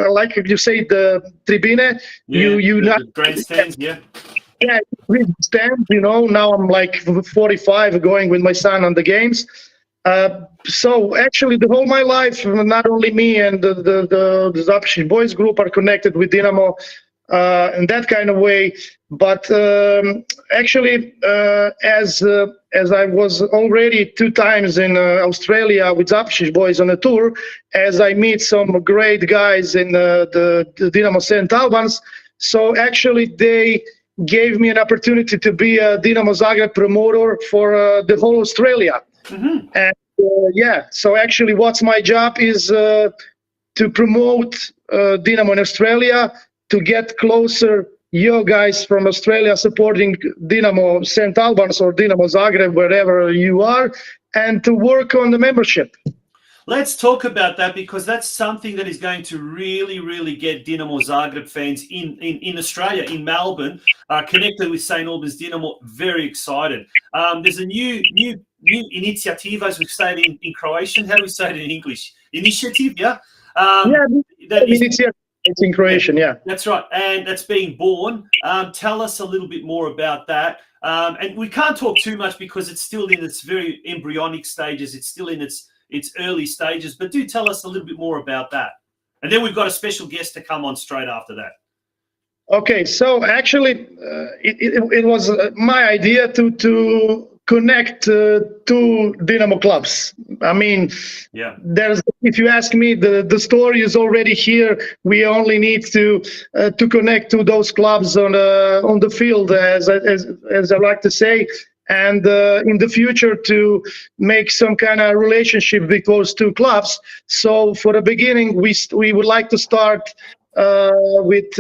like you say the tribune. The grandstands. Yeah, stand. Now I'm like 45, going with my son on the games. So actually, the whole my life, not only me and the Zaprešić Boys group are connected with Dinamo in that kind of way. But actually, as I was already 2 times in Australia with Zaprešić Boys on a tour, as I meet some great guys in the Dinamo St. Albans. So actually, they gave me an opportunity to be a Dinamo Zagreb promoter for the whole Australia. Mm-hmm. And so actually what's my job is to promote Dinamo in Australia, to get closer your guys from Australia supporting Dinamo St. Albans or Dinamo Zagreb, wherever you are, and to work on the membership. Let's talk about that, because that's something that is going to really, really get Dinamo Zagreb fans in Australia, in Melbourne, connected with St. Albans Dinamo. Very excited. There's a new initiative, as we say it in Croatian. How do we say it in English? Initiative, yeah? It's in Croatian, yeah. That's right, and that's being born. Tell us a little bit more about that. And we can't talk too much because it's still in its very embryonic stages. It's still in its early stages, but do tell us a little bit more about that. And then we've got a special guest to come on straight after that. Okay, so actually, it was my idea to connect two Dinamo clubs. I mean, if you ask me, the story is already here. We only need to connect to those clubs on the field, as I like to say, and in the future to make some kind of relationship with those two clubs. So for the beginning, we would like to start with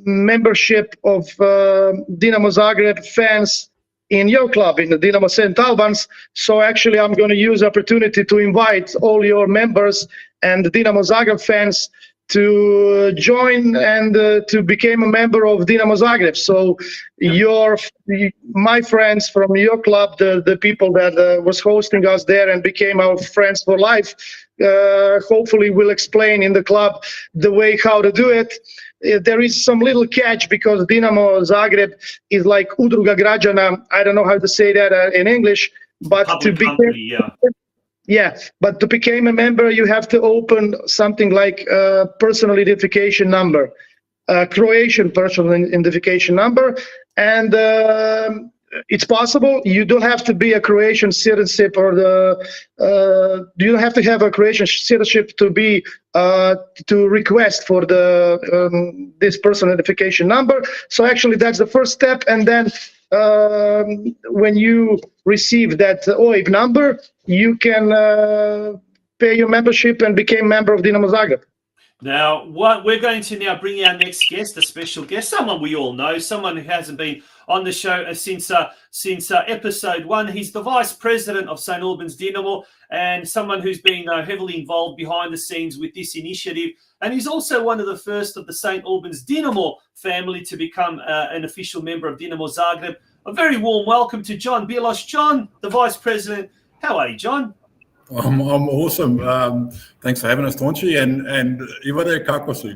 membership of Dinamo Zagreb fans in your club, in the Dinamo St. Albans. So actually, I'm going to use the opportunity to invite all your members and the Dinamo Zagreb fans to join and to become a member of Dinamo Zagreb. So my friends from your club, the people that was hosting us there and became our friends for life, hopefully will explain in the club the way how to do it. There is some little catch because Dinamo Zagreb is like Udruga Građana. I don't know how to say that in English, but but to become a member, you have to open something like a personal identification number, Croatian personal identification number, and it's possible. You don't have to be a Croatian citizenship, or you don't have to have a Croatian citizenship to be to request for this personal identification number. So actually, that's the first step, and then when you receive that OIB number, you can pay your membership and become member of Dinamo Zagreb. Now, we're going to now bring our next guest, a special guest, someone we all know, someone who hasn't been on the show since episode 1. He's the vice president of St. Albans Dinamo and someone who's been heavily involved behind the scenes with this initiative. And he's also one of the first of the St. Albans Dinamo family to become an official member of Dinamo Zagreb. A very warm welcome to John Bilos. John, the vice president. How are you, John? I'm awesome. Thanks for having us, Tonchi. And Ivade, kako si?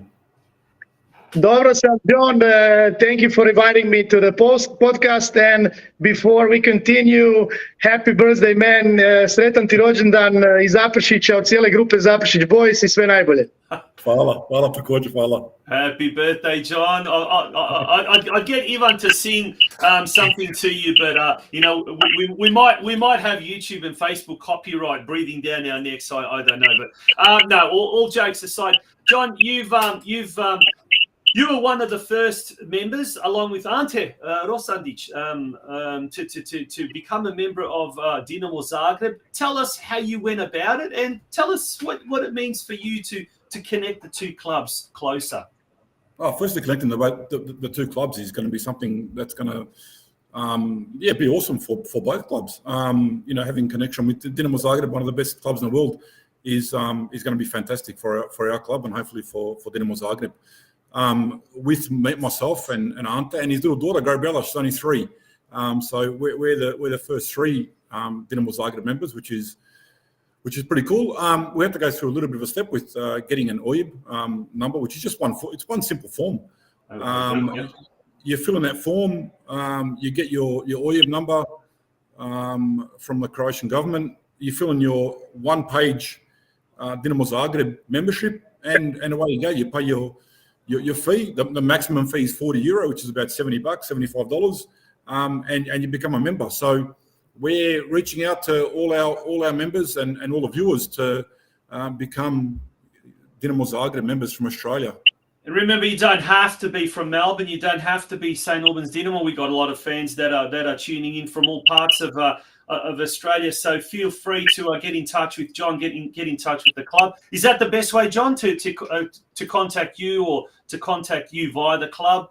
Dobro sam, John. Thank you for inviting me to the podcast. And before we continue, happy birthday, man. Sretan ti rođendan iz Zaprešića, od cijele grupe Zaprešić Boys i sve najbolje. Hvala, također, hvala. Happy birthday, John. I get Ivan to sing something to you, but we might have YouTube and Facebook copyright breathing down our necks. I don't know, but no. All jokes aside, John, you were one of the first members, along with Ante Rosandic, to become a member of Dinamo Zagreb. Tell us how you went about it, and tell us what it means for you to connect the two clubs closer. Oh, firstly, connecting the two clubs is going to be something that's going to be awesome for both clubs. Having connection with Dinamo Zagreb, one of the best clubs in the world, is going to be fantastic for our club and hopefully for Dinamo Zagreb. With myself and Ante and his little daughter Gabriela, she's only 3. So we're the first 3 Dinamo Zagreb members, which is pretty cool. We have to go through a little bit of a step with getting an OIB number, which is just one simple form. You fill in that form, you get your OIB number from the Croatian government. You fill in your one-page Dinamo Zagreb membership, and away you go. You pay your fee. The maximum fee is €40, which is about $70, $75, and you become a member. So we're reaching out to all our members and all the viewers to become Dinamo Zagreb members from Australia. And remember, you don't have to be from Melbourne. You don't have to be St. Albans Dinamo. We've got a lot of fans that are tuning in from all parts of Australia. So feel free to get in touch with John. Get in touch with the club. Is that the best way, John, to contact you, or to contact you via the club?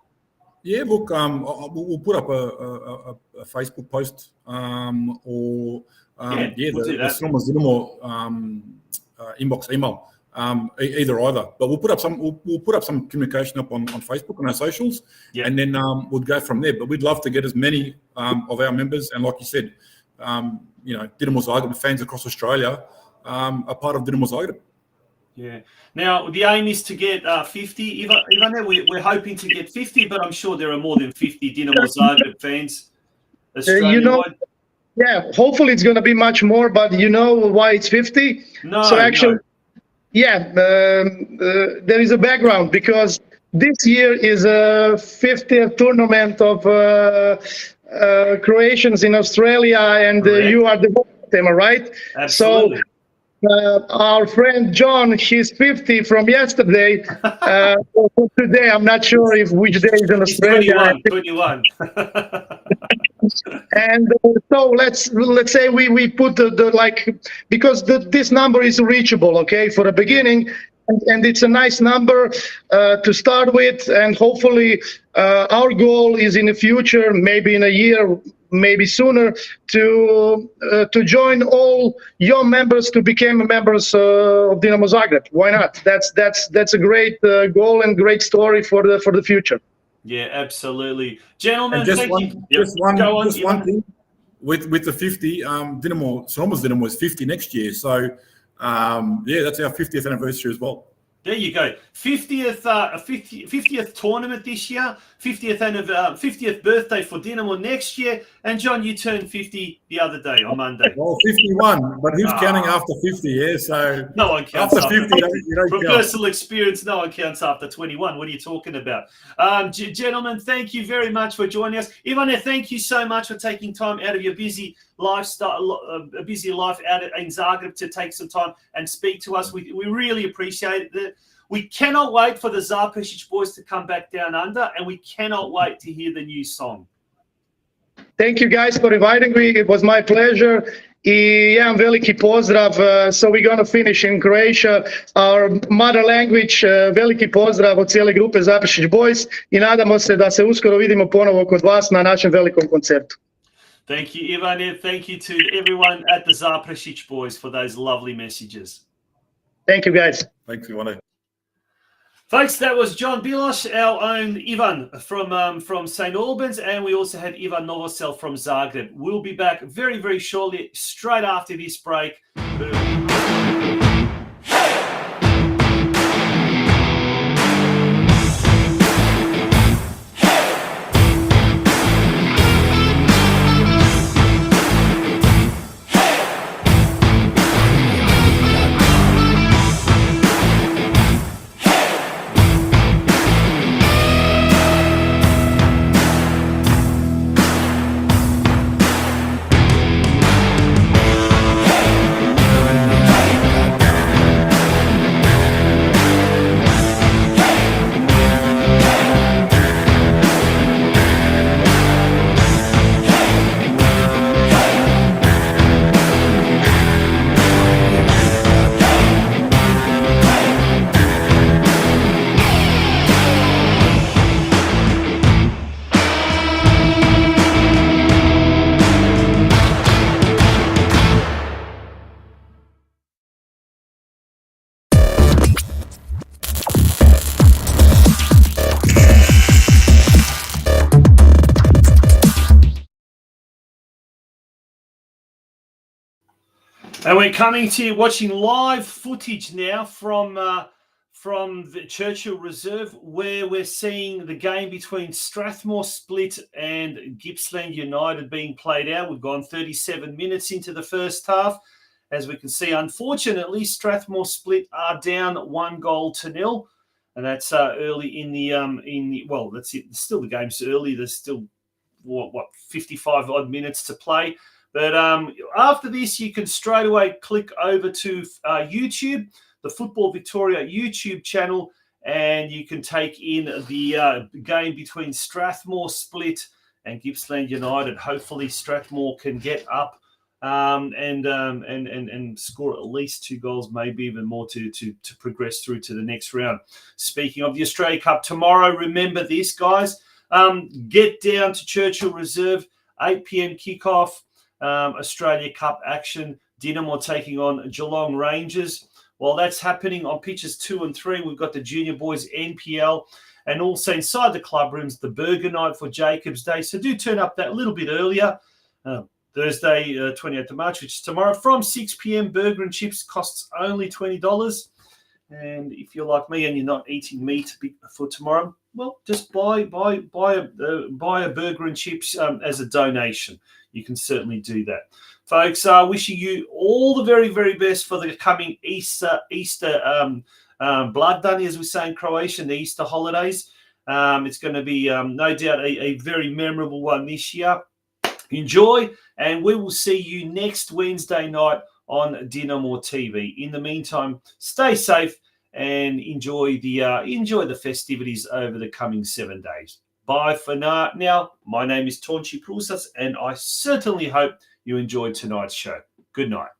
Yeah, look, we'll put up a Facebook post, or the St. Albans Dinamo inbox email. Either. But we'll put up some communication up on Facebook on our socials, and then we'll go from there. But we'd love to get as many of our members, and like you said, Dinamo Zagreb fans across Australia are part of Dinamo Zagreb. Yeah. Now, the aim is to get 50. Ivan, we're hoping to get 50, but I'm sure there are more than 50 Dinamo Zagreb fans Australia-wide. Yeah, hopefully it's going to be much more, but you know why it's 50? No, so actually, there is a background because this year is a 50th tournament of Croatians in Australia, and you are the host, am I right? Absolutely. So our friend John, he's 50 from yesterday. For today, I'm not sure which day is in Australia. 21. And so let's say we put because this number is reachable, okay, for the beginning, and it's a nice number to start with, and hopefully our goal is in the future, maybe in a year, maybe sooner, to join all young members to become members of Dinamo Zagreb. Why not? That's a great goal and great story for the future. Yeah, absolutely, gentlemen. And just one thing with the 50, Dinamo is 50 next year, so that's our 50th anniversary as well. There you go. 50th tournament this year, 50th birthday for Dinamo next year. And John, you turned 50 the other day on Monday. Well, 51, but who's counting after 50? Yeah, so no one counts after 50. You don't From count. personal experience, no one counts after 21. What are you talking about? Gentlemen, thank you very much for joining us. Ivane, thank you so much for taking time out of your busy lifestyle, a busy life out in Zagreb to take some time and speak to us. We really appreciate it. We cannot wait for the Zapršić boys to come back down under, and we cannot wait to hear the new song. Thank you guys for inviting me. It was my pleasure. I jedan veliki pozdrav. So we're going to finish in Croatia, our mother language. Veliki pozdrav od cijele grupe Zapršić Boys i nadamo se da se uskoro vidimo ponovo kod vas na našem velikom koncertu. Thank you, Ivane. Thank you to everyone at the Zapršić boys for those lovely messages. Thank you, guys. Thanks, Ivane. Folks, that was John Biloš, our own Ivan from St. Albans, and we also had Ivan Novosel from Zagreb. We'll be back very, very shortly, straight after this break. And we're coming to you watching live footage now from the Churchill Reserve, where we're seeing the game between Strathmore Split and Gippsland United being played out. We've gone 37 minutes into the first half. As we can see, unfortunately, Strathmore Split are down 1-0, and that's early in the well, that's it. Still, the game's early. There's still 55 odd minutes to play. But after this, you can straight away click over to YouTube, the Football Victoria YouTube channel, and you can take in the game between Strathmore Split and Gippsland United. Hopefully, Strathmore can get up and score at least 2 goals, maybe even more to progress through to the next round. Speaking of the Australia Cup tomorrow, remember this, guys. Get down to Churchill Reserve, 8 p.m. kickoff. Australia Cup action. Dinamo taking on Geelong Rangers. Well, that's happening on pitches 2 and 3. We've got the Junior Boys NPL, and also inside the club rooms, the burger night for Jacob's Day. So do turn up that little bit earlier. Thursday, 28th of March, which is tomorrow, from 6 p.m. Burger and chips costs only $20. And if you're like me and you're not eating meat for tomorrow, well, just buy a burger and chips as a donation. You can certainly do that. Folks, wishing you all the very, very best for the coming Easter blood bunny, as we say in Croatian, the Easter holidays. It's going to be, no doubt, a very memorable one this year. Enjoy, and we will see you next Wednesday night on DinamoTV. In the meantime, stay safe and enjoy the festivities over the coming 7 days. Bye for now. Now, my name is Tonchi Prusas, and I certainly hope you enjoyed tonight's show. Good night.